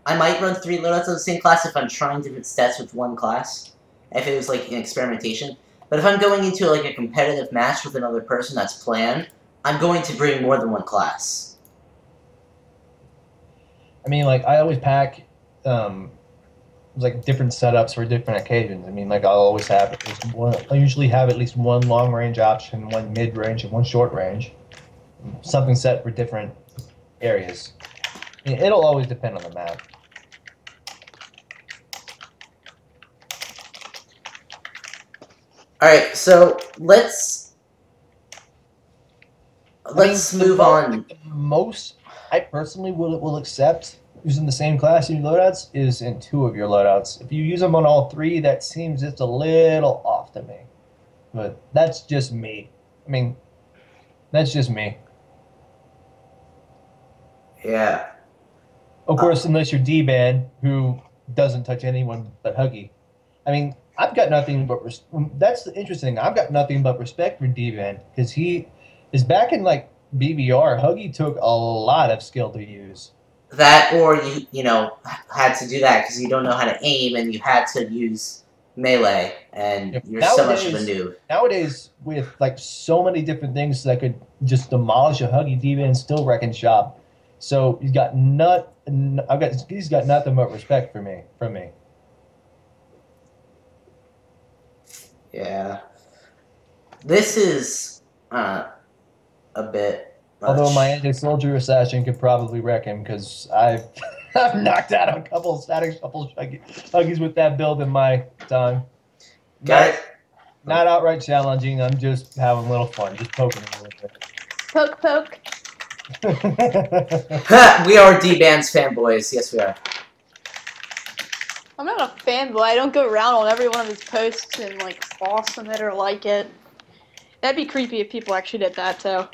I might run 3 loadouts of the same class if I'm trying different stats with one class, if it was like an experimentation. But if I'm going into like a competitive match with another person that's planned, I'm going to bring more than one class. I mean, like, I always pack like different setups for different occasions. I mean, like, I'll always have at least one. I usually have at least one long range option, one mid range, and one short range. Something set for different areas. I mean, it'll always depend on the map. Alright, so let's move on. Most I personally will accept using the same class in your loadouts is in 2 of your loadouts. If you use them on all 3, that seems just a little off to me. But that's just me. I mean, that's just me. Yeah. Of course, unless you're D-Ban, who doesn't touch anyone but Huggy. I mean, I've got nothing but that's the interesting thing. I've got nothing but respect for D-Ban because he is back in like BBR. Huggy took a lot of skill to use. That, or you had to do that because you don't know how to aim and you had to use melee, and you're so much of a noob. Nowadays, with like so many different things that could just demolish a Huggy, D-Ban still wrecking shop. So he's got nothing but respect from me. Yeah. This is a bit much. Although my anti-soldier assassin could probably wreck him because I've knocked out a couple static shuffle Huggies with that build in my time. Guys, not outright challenging. I'm just having a little fun, just poking a little bit. Poke. we are D-Ban's fanboys. Yes, we are. I'm not a fanboy. I don't go around on every one of his posts and like awesome it or like it. That'd be creepy if people actually did that too.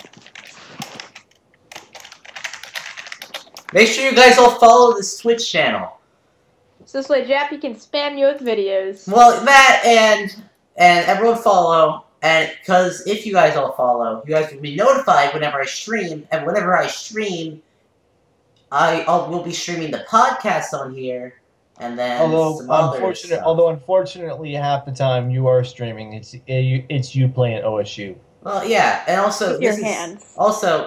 Make sure you guys all follow this Twitch channel. So this way Jappy can spam you with videos. Well, that and everyone follow, and because if you guys all follow, you guys will be notified whenever I stream, and whenever I stream, we'll be streaming the podcast on here, and then although unfortunately half the time you are streaming, it's you playing OSU. Well, yeah, and also with your hands. Also,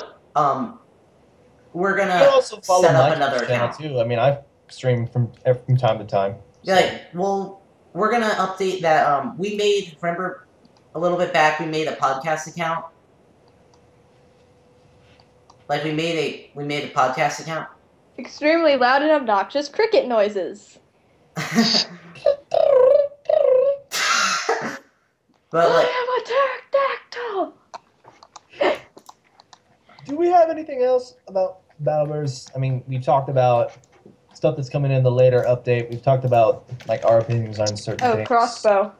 we're gonna also follow set up my another channel account too. I mean, I stream from time to time. So. Yeah, well, we're gonna update that. We made, remember, a little bit back, we made a podcast account. Like we made a podcast account. Extremely loud and obnoxious cricket noises. But like, I am a pterodactyl. Do we have anything else about BattleBears? I mean, we've talked about stuff that's coming in the later update. We've talked about like our opinions on certain things. Oh, crossbow.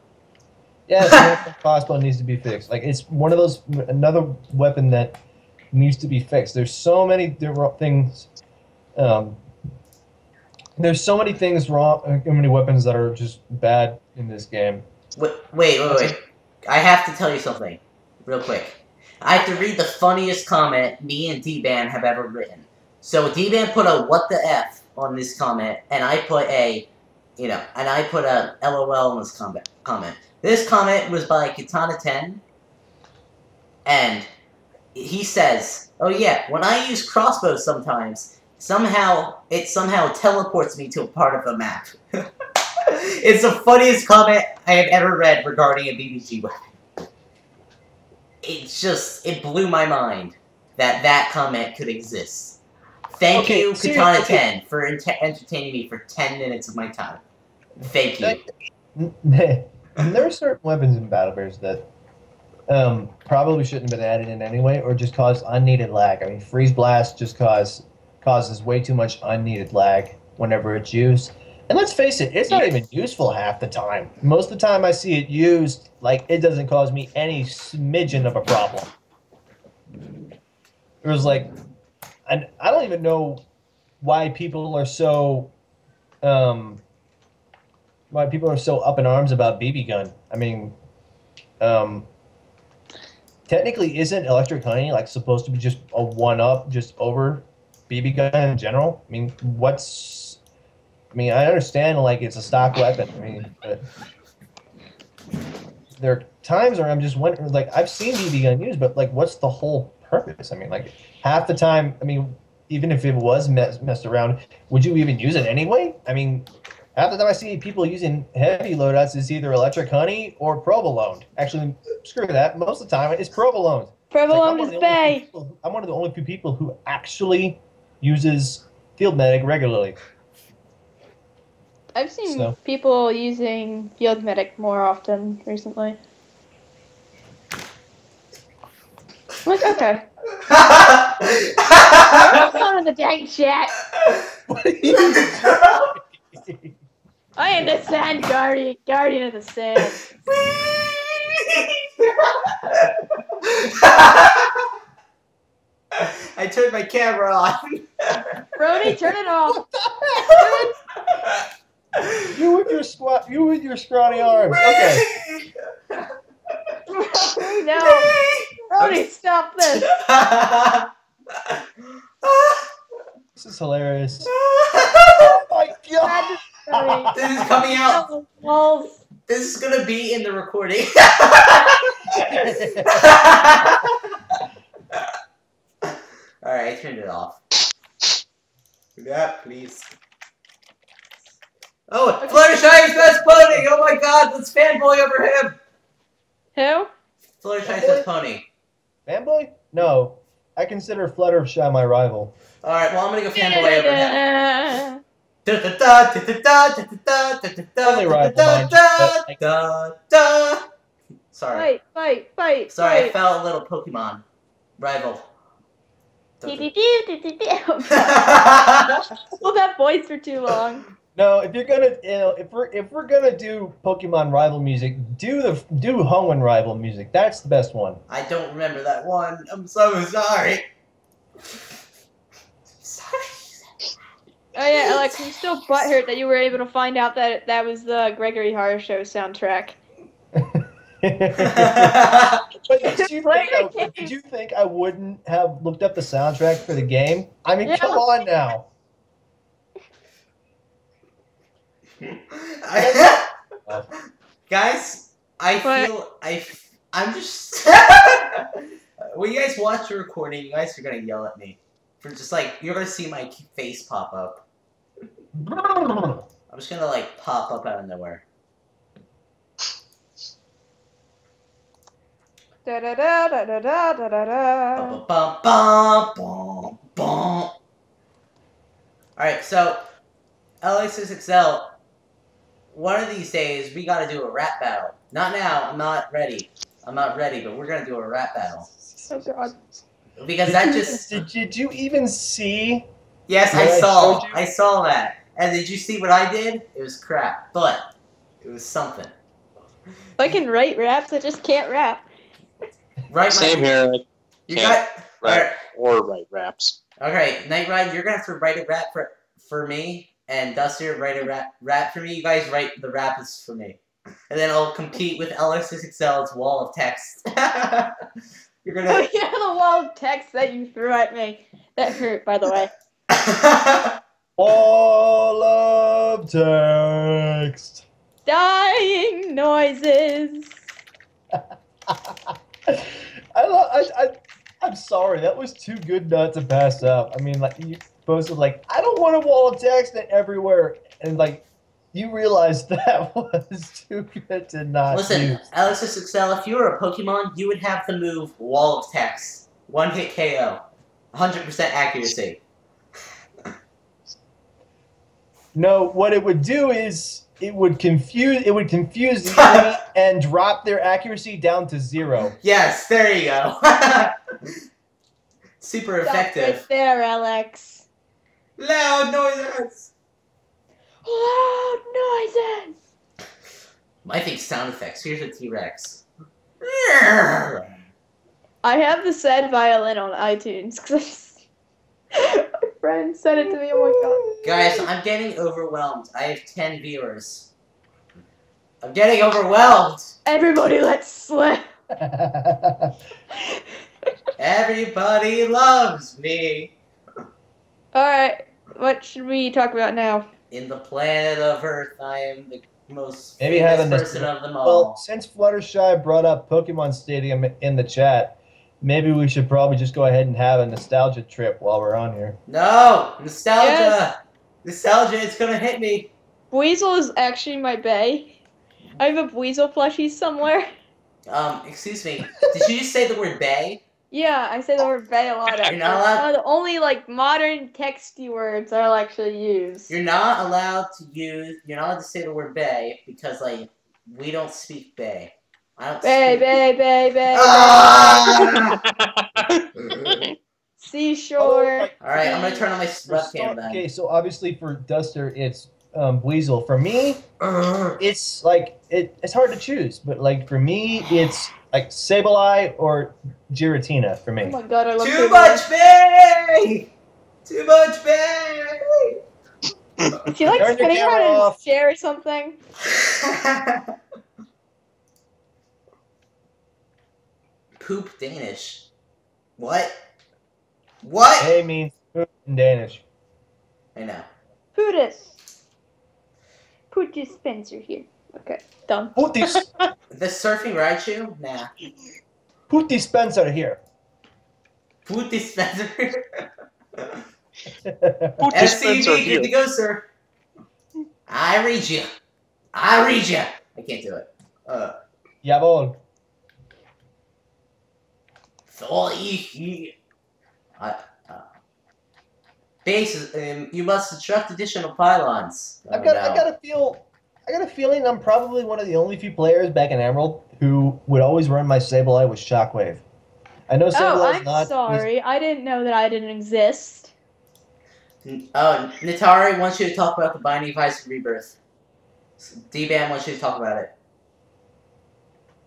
Yeah, the crossbow needs to be fixed. Like it's one of those another weapon that needs to be fixed. There's so many different things. There's so many things wrong. So many weapons that are just bad in this game. Wait. I have to tell you something, real quick. I have to read the funniest comment me and D-Ban have ever written. So D-Ban put a "what the f" on this comment, and I put a, and I put a LOL on this comment. This comment was by Katana10, and he says, "Oh yeah, when I use crossbows sometimes, it somehow teleports me to a part of the map." It's the funniest comment I have ever read regarding a BBG weapon. It blew my mind that comment could exist. Thank you, Katana10, for entertaining me for 10 minutes of my time. Thank you. There are certain weapons in BattleBears that probably shouldn't have been added in anyway, or just cause unneeded lag. I mean, Freeze Blast just causes way too much unneeded lag whenever it's used. And let's face it, it's not even useful half the time. Most of the time I see it used, like, it doesn't cause me any smidgen of a problem. It was like, and I don't even know why people are so, up in arms about BB gun. I mean, technically isn't Electric Honey, like, supposed to be just a one-up, just over BB gun in general? I mean, I understand, like, it's a stock weapon. I mean, but there are times where I'm just wondering, like, I've seen BB gun used, but, like, what's the whole purpose? I mean, like, half the time, I mean, even if it was messed around, would you even use it anyway? I mean, half the time I see people using heavy loadouts is either Electric Honey or provolone. Actually, screw that. Most of the time, it's provolone. Provolone is bay. I'm one of the only few people who actually uses Field Medic regularly. I've seen people using Field Medic more often recently. Like, okay. I'm not in the dang chat. What are you doing? I am the sand guardian of the sand. I turned my camera on. Brody, turn it off. You with your scrawny arms. Okay. No. Brody, stop this. This is hilarious. Oh my god. This is coming out. Walls. This is gonna be in the recording. Alright, I turned it off. Yeah, please. Oh, Fluttershy's best pony! Oh my god, let's fanboy over him! Who? Fluttershy's best pony. Fanboy? No. I consider Fluttershy my rival. Alright, well I'm gonna go fanboy over him. Sorry. Fight. Sorry, I felt a little Pokemon. Rival. Hold that voice for too long. No, if you're gonna, if we're gonna do Pokemon rival music, do Hoenn rival music. That's the best one. I don't remember that one. I'm so sorry. Oh yeah, Alex, I'm still butthurt that you were able to find out that that was the Gregory Horror Show soundtrack. But did you think I wouldn't have looked up the soundtrack for the game? I mean, Yeah. come on now. Guys, I'm just. When you guys watch the recording, you guys are gonna yell at me for just like you're gonna see my face pop up. I'm just gonna like pop up out of nowhere. Da da da da da da da da da. Bum, bum, bum, bum, bum. Alright, so LXSXL, one of these days we gotta do a rap battle. Not now, I'm not ready, but we're gonna do a rap battle. Oh god. Because that just... Did you even see? Yes, what showed you? I saw that. And did you see what I did? It was crap, but it was something. I can write raps, I just can't rap. Right, Same here. You Can't got... rap or write raps. Okay, NightRide, you're gonna have to write a rap for me, and Duster write a rap for me. You guys write the raps for me. And then I'll compete with LXSXL's wall of text. You're gonna... Oh yeah, the wall of text that you threw at me. That hurt, by the way. All of text. Dying noises. I'm sorry, that was too good not to pass up. I mean, like, you posted, like, I don't want a wall of text everywhere, and, like, you realized that was too good to not Listen, use. LXSXL, if you were a Pokemon, you would have the move Wall of Text. One hit KO. 100% accuracy. No, what it would do is it would confuse the enemy and drop their accuracy down to 0. Yes, there you go. Super effective. Stop right there, Alex. Loud noises! Loud noises. My thing sound effects. Here's a T-Rex. I have the said violin on iTunes because my friend sent it to me. Oh my god. Guys, I'm getting overwhelmed. I have 10 viewers. I'm getting overwhelmed! Everybody, let's slip. Everybody loves me! Alright, what should we talk about now? In the planet of Earth, I am the most Maybe famous having this- person of them all. Well, since Fluttershy brought up Pokemon Stadium in the chat, maybe we should probably just go ahead and have a nostalgia trip while we're on here. No! Nostalgia! Yes. Nostalgia, it's gonna hit me! Weasel is actually my bae. I have a Weasel plushie somewhere. Excuse me. Did you just say the word bae? Yeah, I say the word bae a lot. You're not allowed- The only like modern texty words I'll actually use. You're not allowed to say the word bae because, like, we don't speak bae. I don't Bae, speak... bae, bae, bae. Ah! Seashore. Alright, I'm gonna turn on my webcam then. Okay, so obviously for Duster, it's Weasel. For me, it's like it's hard to choose, but like for me, it's like Sableye or Giratina for Oh me. my god, I love Too Sableye. much bae! Too much bae! Is he like Turn your spinning camera around in off. his chair or something? Poop Danish. What? What? A means poop in Danish. I know. Pootis. Put dispenser here. Okay, done. Put this The surfing Raichu? Nah. put dispenser here. Poop dispenser. Put dispenser SCV, here. good to go, sir. I read you. I read you. I can't do it. Jawohl. Base, you must construct additional pylons. Oh, I got a feeling I'm probably one of the only few players back in Emerald who would always run my Sableye with Shockwave. I know Oh, Sableye's I'm not. sorry. I didn't know that I didn't exist. Oh, Natari wants you to talk about the Binding of Isaac Rebirth. D-Bam wants you to talk about it.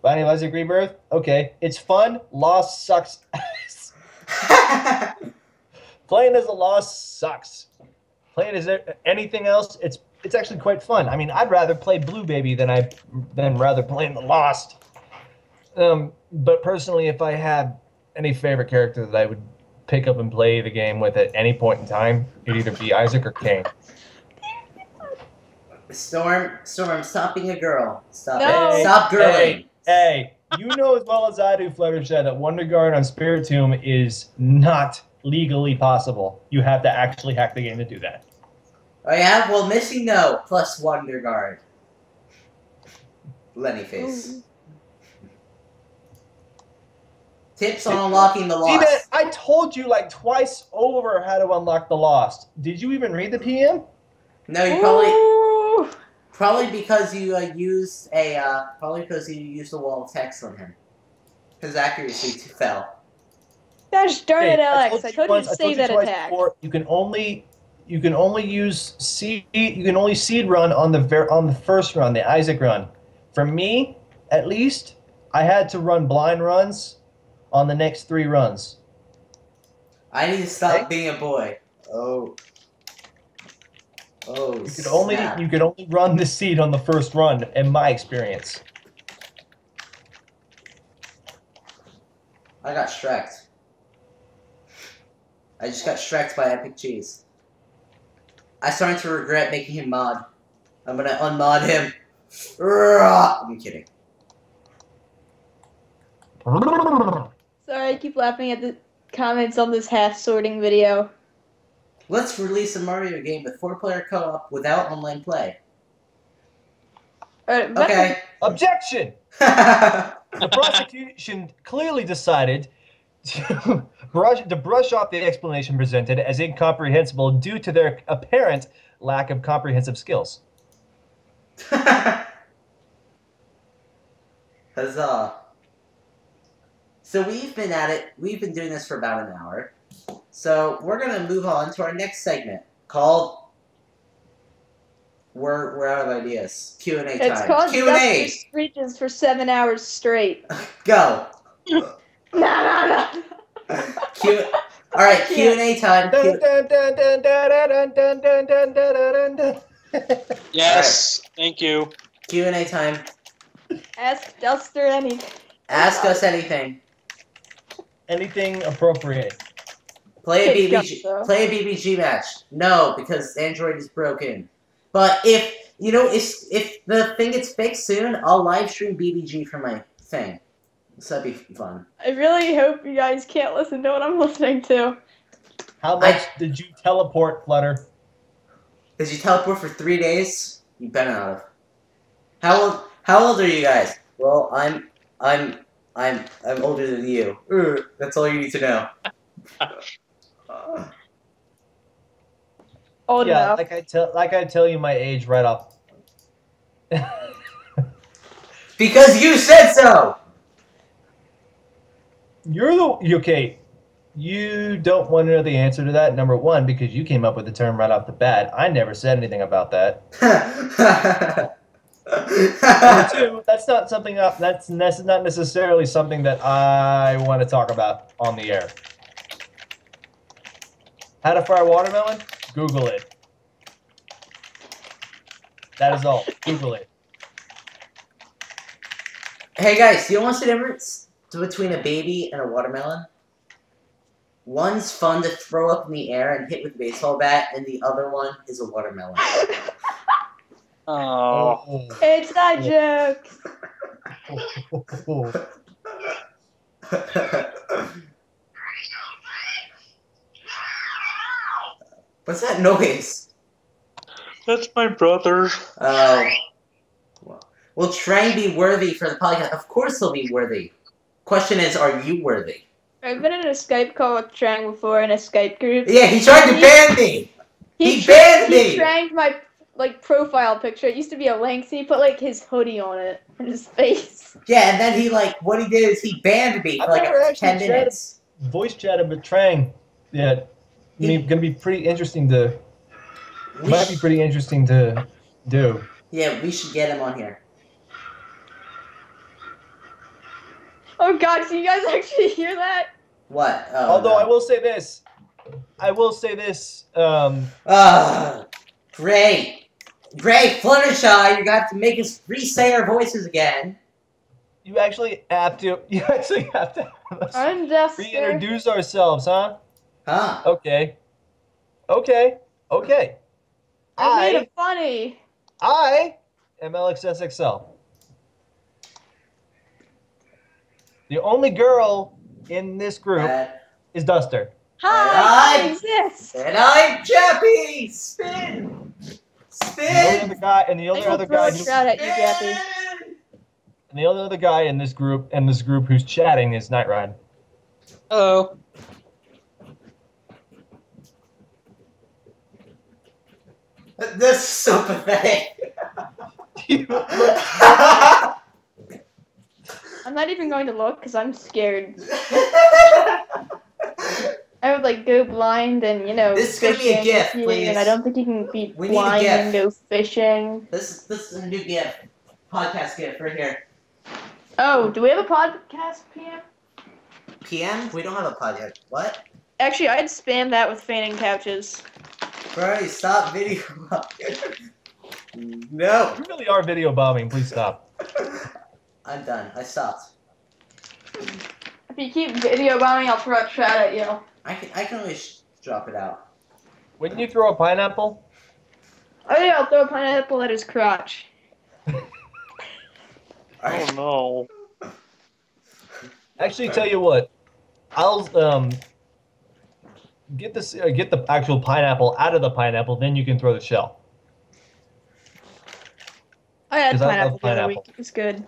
Binding of Isaac Rebirth? Okay. It's fun. Loss sucks. Playing as a loss sucks. play it as anything else, it's actually quite fun. I mean, I'd rather play Blue Baby than rather playing the Lost. But personally, if I had any favorite character that I would pick up and play the game with at any point in time, it'd either be Isaac or Kane. Storm, stop being a girl. Stop. No. Stop girling. Hey, you know as well as I do, Fluttershy, that Wonder Guard on Spirit Tomb is not legally possible. You have to actually hack the game to do that. Oh yeah? Well, Missing No plus Wonder Guard. Lenny face. Tips on unlocking the Lost. See, I told you like twice over how to unlock the Lost. Did you even read the PM? No, you probably because you used a wall of text on him. His accuracy fell. Gosh darn it, Alex! I told you to once, save that attack. Before, you can only use seed. You can only seed run on the first run, the Isaac run. For me, at least, I had to run blind runs on the next 3 runs. I need to stop being a boy. Oh. Oh. You could only run the seed on the first run, in my experience. I got Shrek'd. I just got Shrek'd by Epic Cheese. I'm starting to regret making him mod. I'm gonna unmod him. I'm kidding. Sorry, I keep laughing at the comments on this half-sorting video. Let's release a Mario game with 4-player co-op without online play. Okay. Objection! The prosecution clearly decided to brush off the explanation presented as incomprehensible due to their apparent lack of comprehensive skills. Huzzah. So we've been at it. We've been doing this for about an hour. So we're gonna move on to our next segment called We're out of ideas. Q&A time. It's called Q&A. Screeches for 7 hours straight. Go. No. All right, Q&A time. Yes, thank you. Q&A time. Ask Duster anything. Ask us anything. Anything appropriate. Play a BBG match. No, because Android is broken. But if the thing gets fixed soon, I'll live stream BBG from my thing. So that'd be fun. I really hope you guys can't listen to what I'm listening to. How much did you teleport, Flutter? Did you teleport for 3 days? You better not have. How old are you guys? Well, I'm older than you. That's all you need to know. Old enough. Like I tell you my age right off. Because you said so. Okay. You don't want to know the answer to that, number one, because you came up with the term right off the bat. I never said anything about that. Number two, that's not necessarily something that I want to talk about on the air. How to fry watermelon? Google it. That is all. Google it. Hey guys, do you want to see the difference between a baby and a watermelon? One's fun to throw up in the air and hit with a baseball bat, and the other one is a watermelon. Oh. It's not jokes. What's that noise? That's my brother. Oh. Will Trang be worthy for the podcast? Of course he'll be worthy. Question is, are you worthy? I've been in a Skype call with Trang before in a Skype group. Yeah, he tried to ban me! He banned me! He Tranged my profile picture. It used to be a link, so he put his hoodie on it and his face. Yeah, and then what he did is he banned me for 10 minutes. Voice chatted with Trang. Yeah. Gonna be pretty interesting to. Might be pretty interesting to do. Yeah, we should get him on here. Oh god, so you guys actually hear that? What? Oh, Although no. I will say this, I will say this. Great. Great, Fluttershy, you got to make us re-say our voices again. You actually have to. You actually have to have us I'm just reintroduce ourselves, huh? Huh. Okay. Okay. Okay. I made it funny. I am LXSXL. The only girl in this group is Duster. Hi, I exist. And I'm Jappy! Spin! Spin! The guy and the only other guy who shout at you, Jappy. And the only other guy in this group who's chatting is NightRide. Hello. This is so pathetic. I'm not even going to look because I'm scared. I would like go blind and This is gonna be a gift, please. And I don't think you can be We blind need a and go fishing. This is a new gift. Podcast gift right here. Oh, do we have a podcast PM? PM? We don't have a pod yet. What? Actually, I'd spam that with fanning couches. Bro, stop video. No. You really are video bombing. Please stop. I'm done. I stopped. If you keep video bombing, I'll throw a chat at you. I can always drop it out. Wouldn't you throw a pineapple? Oh yeah, I'll throw a pineapple at his crotch. Oh no. Actually, tell you what, I'll get the actual pineapple out of the pineapple, then you can throw the shell. I had 'Cause I love pineapple the other pineapple. week. It was good.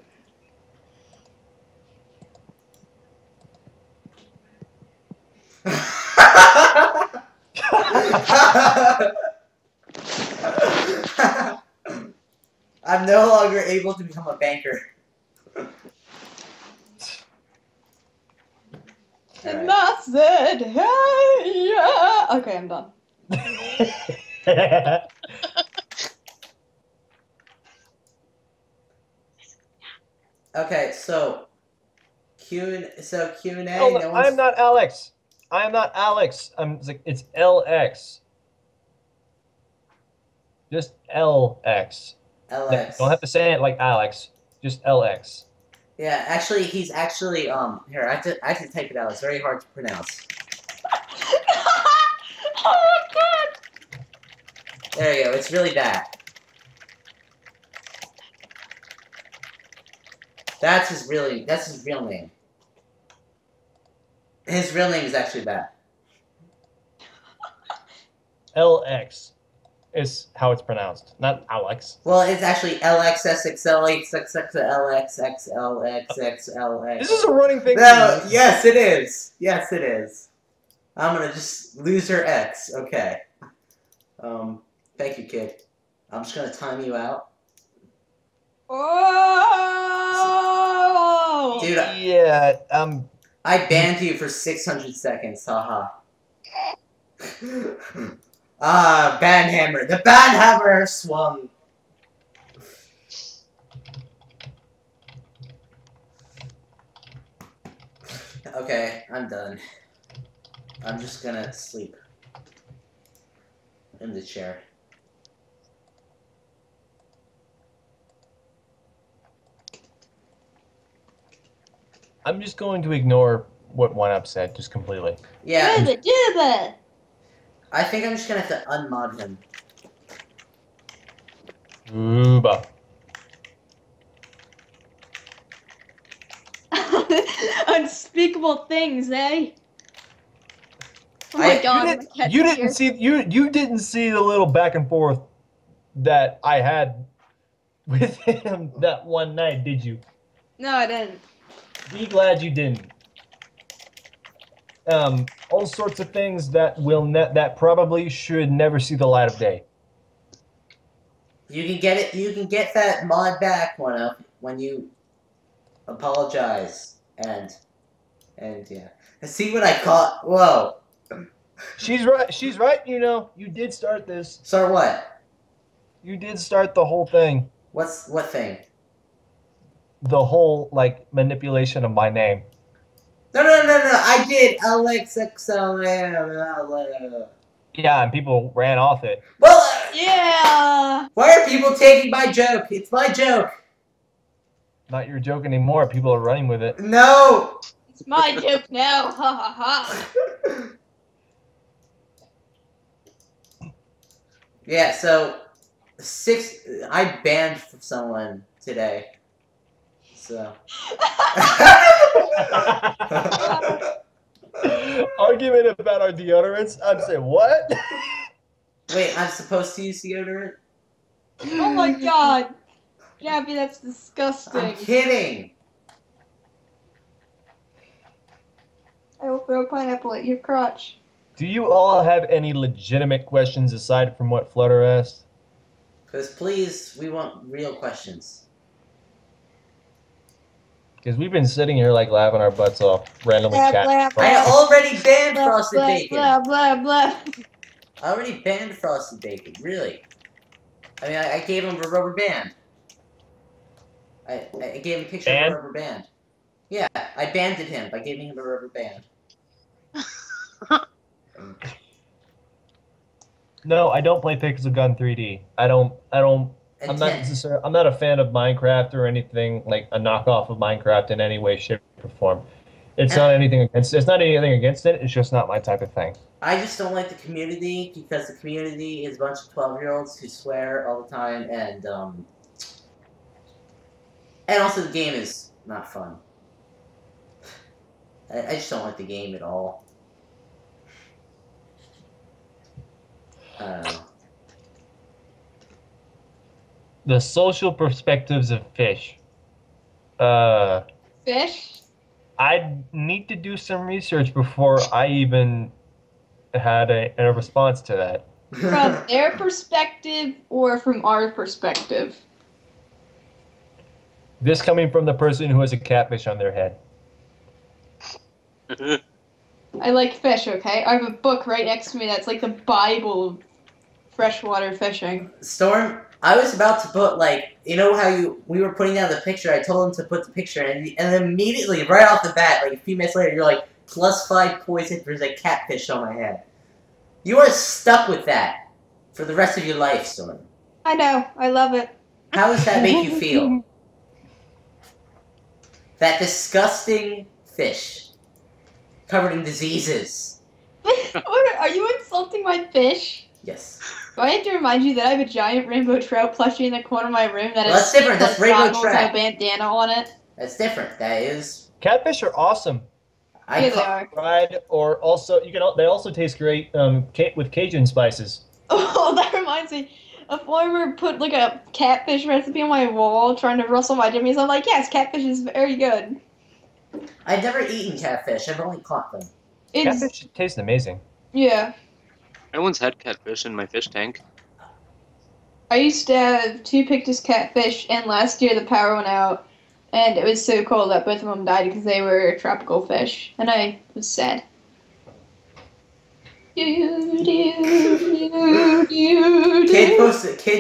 I'm no longer able to become a banker. And I said, hey, yeah. Okay, I'm done. Okay, so Q&A. Oh, No one's... I'm not Alex. I am not Alex. It's LX. Just LX. LX. Don't have to say it like Alex. Just LX. Yeah, actually, he's actually here. I have to type it out. It's very hard to pronounce. Oh my god! There you go. It's really bad. That's his real name. His real name is actually that. LX is how it's pronounced, not Alex. Well, it's actually LXSXL, LXSXL. This is a running thing. No, yes, it is. Yes, it is. I'm gonna just lose her X. Okay. Thank you, kid. I'm just gonna time you out. Oh! Dude, Yeah. I banned you for 600 seconds. Haha. Banhammer. The banhammer swung. Okay, I'm done. I'm just gonna sleep in the chair. I'm just going to ignore what One Up said just completely. Yeah. Jibba! I think I'm just gonna have to unmod him. Ooba. Unspeakable things, eh? Oh my god, You didn't see the little back and forth that I had with him that one night, did you? No, I didn't. Be glad you didn't. All sorts of things that that probably should never see the light of day. You can get it. You can get that mod back when you apologize and yeah. See what I caught? Whoa. She's right. She's right. You know, you did start this. So what? You did start the whole thing. What thing? The whole like manipulation of my name. No, I did LXSXL. Yeah, and people ran off it. Well, Yeah. why are people taking my joke? It's my joke. Not your joke anymore. People are running with it. No. It's my joke now. Ha ha ha. Yeah, so I banned someone today. So Argument about our deodorants? I'm saying what? wait, I'm supposed to use deodorant? Oh my god. Jappy, that's disgusting. I'm kidding. I will throw a pineapple at your crotch. Do you all have any legitimate questions aside from what Flutter asked? Because please, we want real questions. Because we've been sitting here like laughing our butts off, randomly Blah, chatting. blah, I already banned Blah, frosted blah, bacon. blah, blah, blah. I already banned frosted bacon. Really? I mean, I gave him a rubber band. I gave him a picture of a rubber band. Yeah, I banded him by giving him a rubber band. No, I don't play Pixel Gun 3D. I'm not a fan of Minecraft or anything like a knockoff of Minecraft in any way, shape, or form. It's not anything against it. It's just not my type of thing. I just don't like the community because the community is a bunch of 12-year-olds who swear all the time, and also the game is not fun. I just don't like the game at all. I don't know. The social perspectives of fish. Fish? I need to do some research before I even had a response to that. From their perspective or from our perspective? This coming from the person who has a catfish on their head. I like fish, okay? I have a book right next to me that's like the Bible of freshwater fishing. Storm, I was about to put, like, you know how we were putting down the picture, I told him to put the picture, and then immediately, right off the bat, like a few minutes later, you're like, +5 poison, there's a catfish on my head. You are stuck with that for the rest of your life, Storm. I know, I love it. How does that make you feel? That disgusting fish, covered in diseases. Are you insulting my fish? Yes. Do I have to remind you that I have a giant rainbow trout plushie in the corner of my room that Well, has that's different. That's rainbow goggles trout. and a bandana on it? That's different. That is. Catfish are awesome. Yeah, they are. Fried, or also they also taste great with Cajun spices. Oh, that reminds me. A farmer put like a catfish recipe on my wall trying to rustle my jimmies. I'm like, yes, catfish is very good. I've never eaten catfish. I've only caught them. Catfish taste amazing. Yeah. I once had catfish in my fish tank. I used to have 2 pictus catfish, and last year the power went out, and it was so cold that both of them died because they were tropical fish, and I was sad. Kid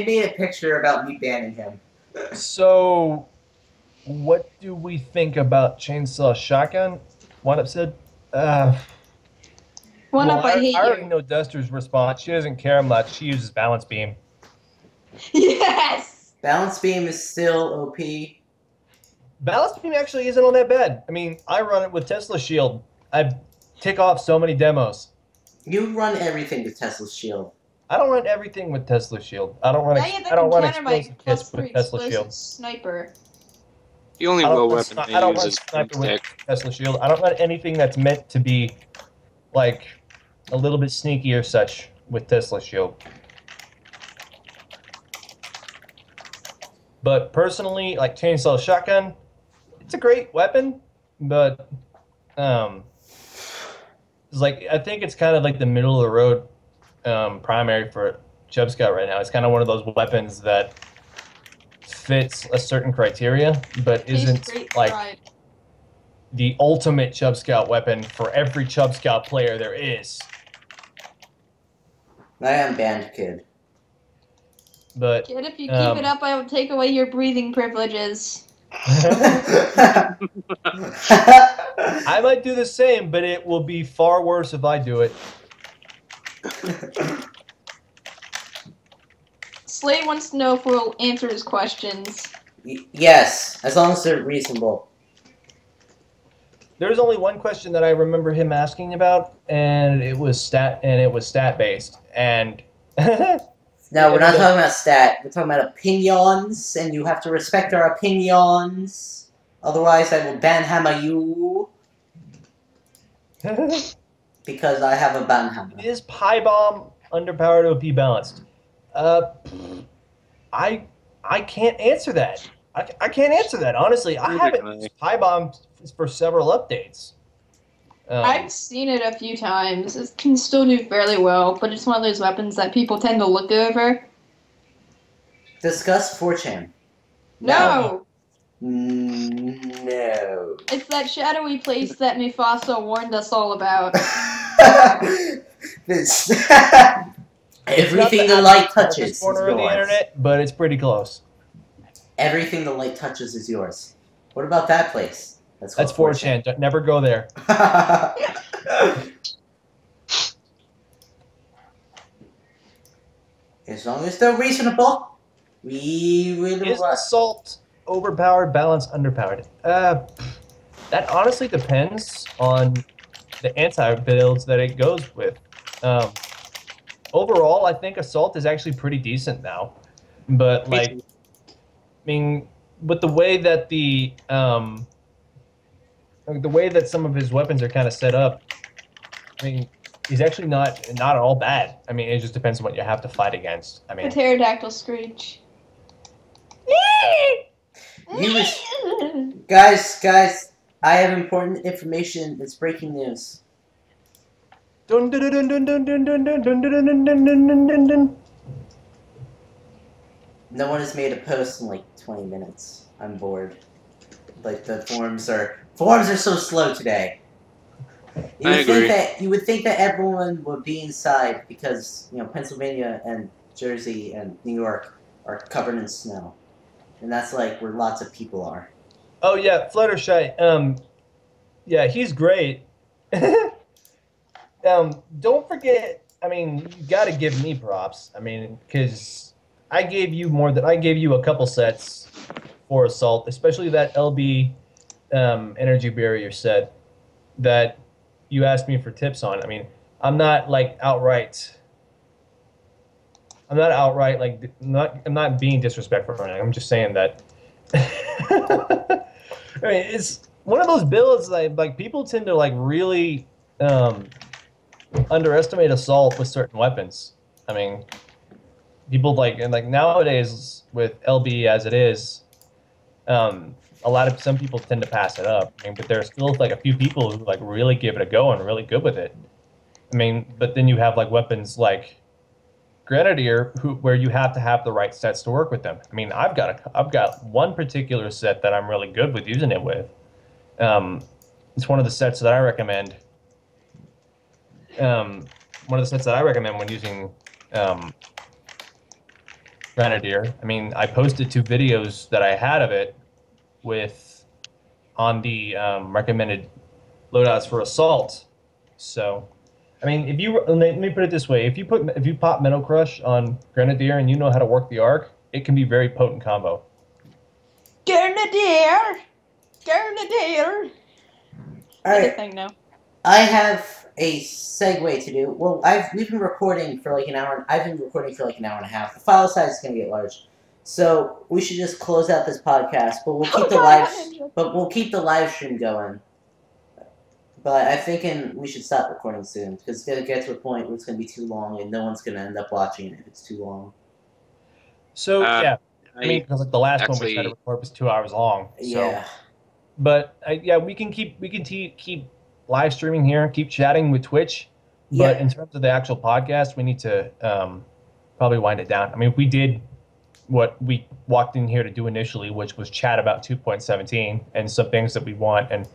made a picture about me banning him. So, what do we think about Chainsaw Shotgun? One up said, One up, I hate I already you. know Duster's response. She doesn't care much. She uses balance beam. Yes! Balance beam is still OP. Balance beam actually isn't all that bad. I mean, I run it with Tesla Shield. I tick off so many demos. You run everything with Tesla's shield. I don't run everything with Tesla Shield. I don't run. Now you I don't run counter my explosive kits +3 with Tesla explosive Shield. sniper. The only I don't real run weapon sni- I I don't use run is sniper with stick. Tesla Shield. I don't run anything that's meant to be like a little bit sneaky or such with Tesla Shield. But personally, like Chainsaw Shotgun, it's a great weapon, but it's like I think it's kind of like the middle of the road primary for Chub Scout right now. It's kind of one of those weapons that fits a certain criteria, but Tastes isn't great like fried. the ultimate Chub Scout weapon for every Chub Scout player there is. I am banned, kid. But Kid, if you keep it up, I will take away your breathing privileges. I might do the same, but it will be far worse if I do it. Slade wants to know if we'll answer his questions. Yes, as long as they're reasonable. There's only one question that I remember him asking about, and it was stat based. And No, we're not talking about stat. We're talking about opinions, and you have to respect our opinions. Otherwise, I will banhammer you. Because I have a banhammer. Is Pi Bomb underpowered OP balanced? I can't answer that. I can't answer that, honestly. I haven't used Pi Bomb for several updates. I've seen it a few times. It can still do fairly well, but it's one of those weapons that people tend to look over. Discuss 4chan. No! No. It's that shadowy place that Mufasa warned us all about. Everything the light touches is corner of the yours. internet, but it's pretty close. Everything the light touches is yours. What about that place? That's 4chan. Never go there. As long as they're reasonable, we will. Is assault overpowered, balance underpowered? That honestly depends on the anti-builds that it goes with. Overall, I think assault is actually pretty decent now, but like, I mean, with the way that the way that some of his weapons are kind of set up, I mean, he's actually not at all bad. I mean, it just depends on what you have to fight against. I mean, a pterodactyl screech. Guys, I have important information. It's breaking news. Dun, dun, dun, dun, dun, dun, dun, dun, dun, dun, dun, dun, dun. No one has made a post in like 20 minutes. I'm bored. Like the forums are so slow today. You would think that everyone would be inside because Pennsylvania and Jersey and New York are covered in snow, and that's like where lots of people are. Oh yeah, Fluttershy. Yeah, he's great. Don't forget. I mean, you got to give me props. I mean, because I gave you a couple sets for assault, especially that LB energy barrier set that you asked me for tips on. I mean, I'm not outright like I'm not being disrespectful right now. I'm just saying that. I mean, it's one of those builds like people tend to really underestimate assault with certain weapons. I mean, people nowadays with LB as it is, some people tend to pass it up. I mean, but there's still a few people who really give it a go and are really good with it. I mean, but then you have weapons like Grenadier where you have to have the right sets to work with them. I mean, I've got one particular set that I'm really good with using it with. It's one of the sets that I recommend. One of the sets that I recommend when using Grenadier. I mean, I posted 2 videos that I had of it on the recommended loadouts for assault. So, I mean, let me put it this way: if you pop Metal Crush on Grenadier and you know how to work the arc, it can be a very potent combo. Grenadier. All right. Thing now. I have a segue to do. Well, we've been recording for an hour. I've been recording for an hour and a half. The file size is going to get large, so we should just close out this podcast. But we'll keep the live stream going. But I'm thinking we should stop recording soon because it's going to get to a point where it's going to be too long and no one's going to end up watching it if it's too long. So yeah, I mean, because the last one we tried to record was 2 hours long. So. Yeah. But yeah, we can keep live streaming here, keep chatting with Twitch. But in terms of the actual podcast, we need to probably wind it down. I mean, we did what we walked in here to do initially, which was chat about 2.17 and some things that we want and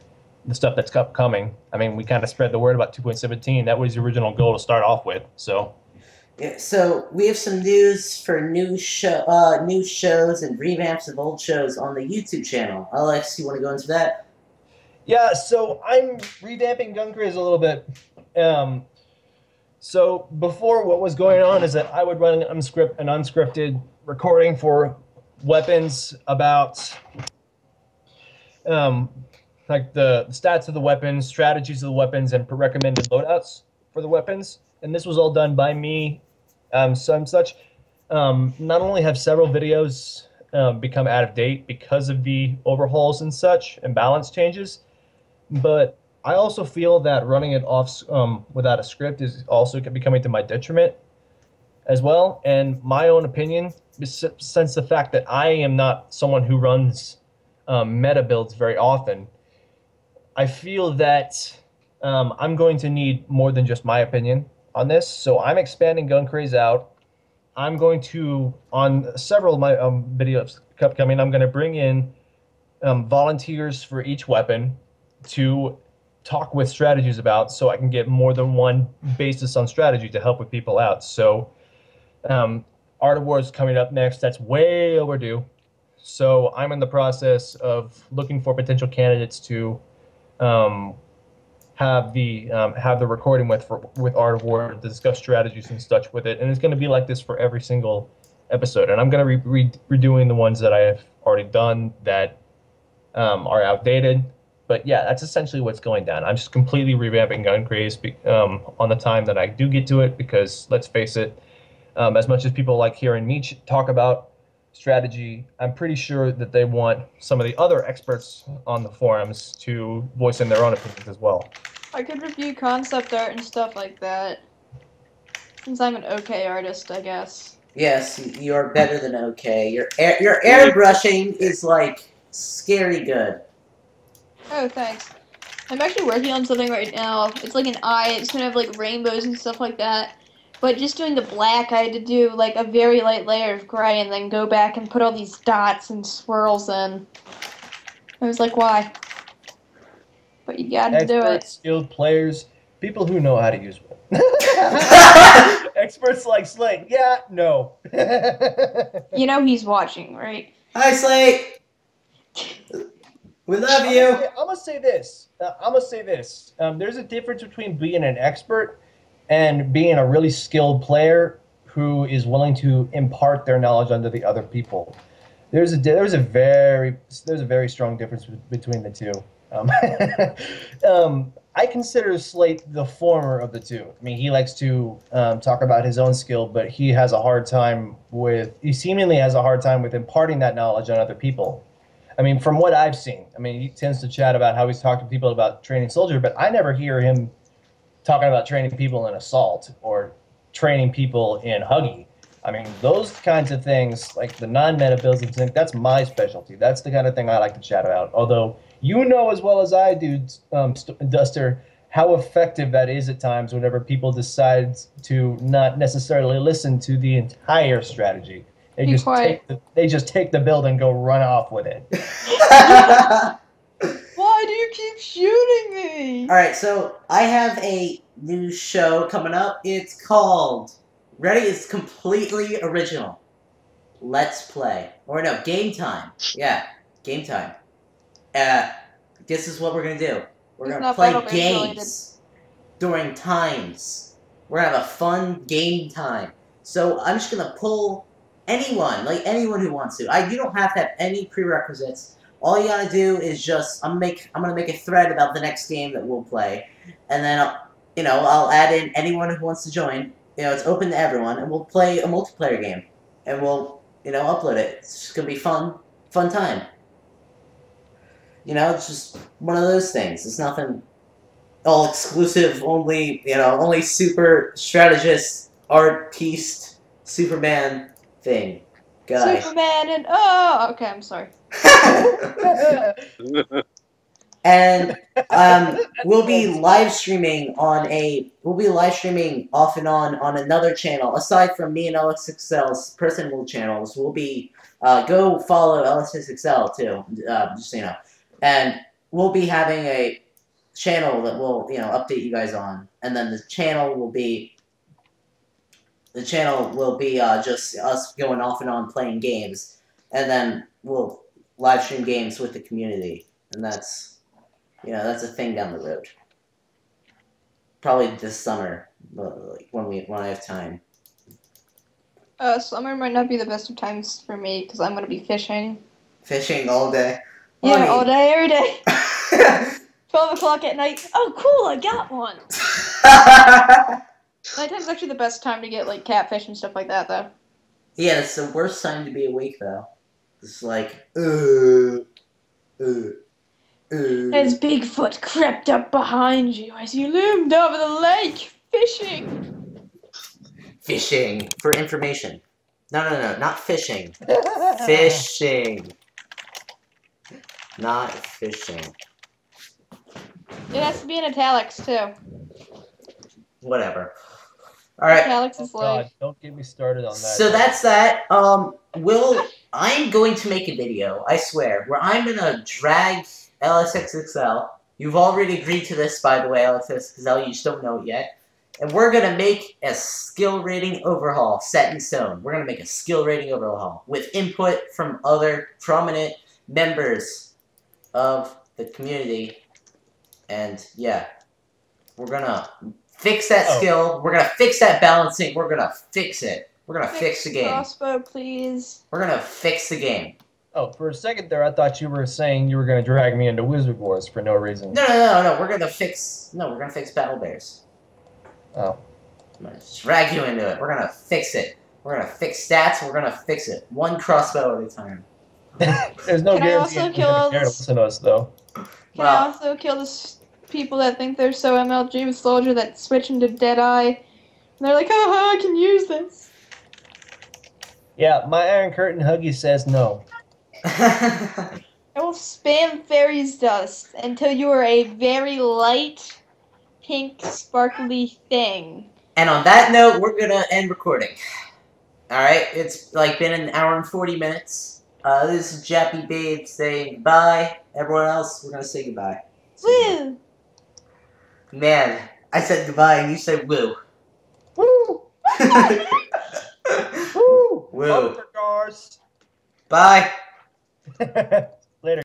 the stuff that's upcoming. I mean, we kind of spread the word about 2.17. That was the original goal to start off with. So. Yeah, so we have some news for new shows and revamps of old shows on the YouTube channel. Alex, you want to go into that? Yeah, so I'm revamping Gun Craze a little bit. So before, what was going on is that I would run an unscripted recording for weapons about um, like the stats of the weapons, strategies of the weapons, and recommended loadouts for the weapons. And this was all done by me, such. Not only have several videos become out of date because of the overhauls and such and balance changes, but I also feel that running it off without a script is also becoming to my detriment as well. And my own opinion, since the fact that I am not someone who runs meta builds very often, I feel that I'm going to need more than just my opinion on this. So I'm expanding Gun Craze out. I'm going to, on several of my videos upcoming, I'm going to bring in volunteers for each weapon to talk with strategies about, so I can get more than one basis on strategy to help with people out. So Art of War is coming up next. That's way overdue. So I'm in the process of looking for potential candidates to have the recording with Art of War to discuss strategies and such with it. And it's going to be like this for every single episode. And I'm going to be redoing the ones that I have already done that are outdated. But yeah, that's essentially what's going down. I'm just completely revamping Gun Craze on the time that I do get to it, because let's face it, as much as people like hearing me talk about strategy, I'm pretty sure that they want some of the other experts on the forums to voice in their own opinions as well. I could review concept art and stuff like that, since I'm an okay artist, I guess. Yes, you're better than okay. Your airbrushing is like scary good. Oh, thanks. I'm actually working on something right now. It's like an eye. It's gonna have like rainbows and stuff like that. But just doing the black, I had to do like a very light layer of gray and then go back and put all these dots and swirls in. I was like, why? But you gotta do it. Skilled players, people who know how to use one. Experts like Slate, yeah, no. You know he's watching, right? Hi, Slate. We love you. I'm gonna say this. There's a difference between being an expert and being a really skilled player who is willing to impart their knowledge onto the other people. There's a very strong difference between the two. I consider Slate the former of the two. I mean, he likes to talk about his own skill, but he seemingly has a hard time with imparting that knowledge on other people. I mean, from what I've seen, I mean, he tends to chat about how he's talked to people about training soldier, but I never hear him talking about training people in assault or training people in huggy. I mean, those kinds of things, like the non-meta builds and things, that's my specialty. That's the kind of thing I like to chat about. Although, you know as well as I do, Duster, how effective that is at times whenever people decide to not necessarily listen to the entire strategy. They just take the build and go run off with it. Why do you keep shooting me? Alright, so I have a new show coming up. It's called... Ready? It's completely original. Let's Play. Or no, Game Time. Yeah, Game Time. This is what we're gonna do. We're gonna play games during times. We're gonna have a fun game time. So I'm just gonna pull anyone who wants to. You don't have to have any prerequisites. All you gotta do is just I'm gonna make a thread about the next game that we'll play, and then I'll add in anyone who wants to join. It's open to everyone, and we'll play a multiplayer game, and we'll upload it. It's just gonna be fun time. It's just one of those things. It's nothing all exclusive, only super strategist, artiste, Superman thing. Guy. Superman and okay, I'm sorry. And we'll be live streaming off and on another channel aside from me and LXSXL's personal channels. We'll be go follow LXSXL too, just so you know. And we'll be having a channel that we'll update you guys on, and then the channel will be just us going off and on playing games, and then we'll live stream games with the community, and that's Yeah, that's a thing down the road. Probably this summer, like when I have time. Summer might not be the best of times for me because I'm gonna be fishing. Fishing all day. Yeah, Well, all day, every day. 12 o'clock at night. Oh, cool! I got one. Nighttime's actually the best time to get like catfish and stuff like that, though. Yeah, it's the worst time to be awake though. It's like, As Bigfoot crept up behind you as you loomed over the lake, fishing. Fishing for information. No, not fishing. Fishing. Not fishing. It has to be in italics too. Whatever. All right. Italics is God, life. don't get me started on that. So that's that. I'm going to make a video, I swear, where I'm gonna drag LXSXL. You've already agreed to this, by the way, LXSXL. You just don't know it yet. And we're gonna make a skill rating overhaul set in stone. We're gonna make a skill rating overhaul with input from other prominent members of the community. And yeah, we're gonna fix that skill. We're gonna fix that balancing. We're gonna fix it. We're gonna fix the game. Crossbow, please. We're gonna fix the game. Oh, for a second there, I thought you were saying you were going to drag me into Wizard Wars for no reason. No. We're gonna fix. No, we're gonna fix Battle Bears. Oh. I'm gonna drag you into it. We're gonna fix it. We're gonna fix stats. We're gonna fix it. One crossbow at a time. There's no Can I guarantee also anyone's kill gonna care to this- listen to us, though. Can I also kill the people that think they're so MLG with Soldier that switch into Deadeye? And they're like, haha, I can use this. Yeah, my Iron Curtain Huggy says no. I will spam fairies dust until you are a very light, pink, sparkly thing. And on that note, we're gonna end recording. Alright, it's like been an hour and 40 minutes. This is JappyBabes saying bye. Everyone else, we're gonna say goodbye. Woo! Man, I said goodbye and you said woo. Woo! Woo! Woo. Bumper cars. Bye.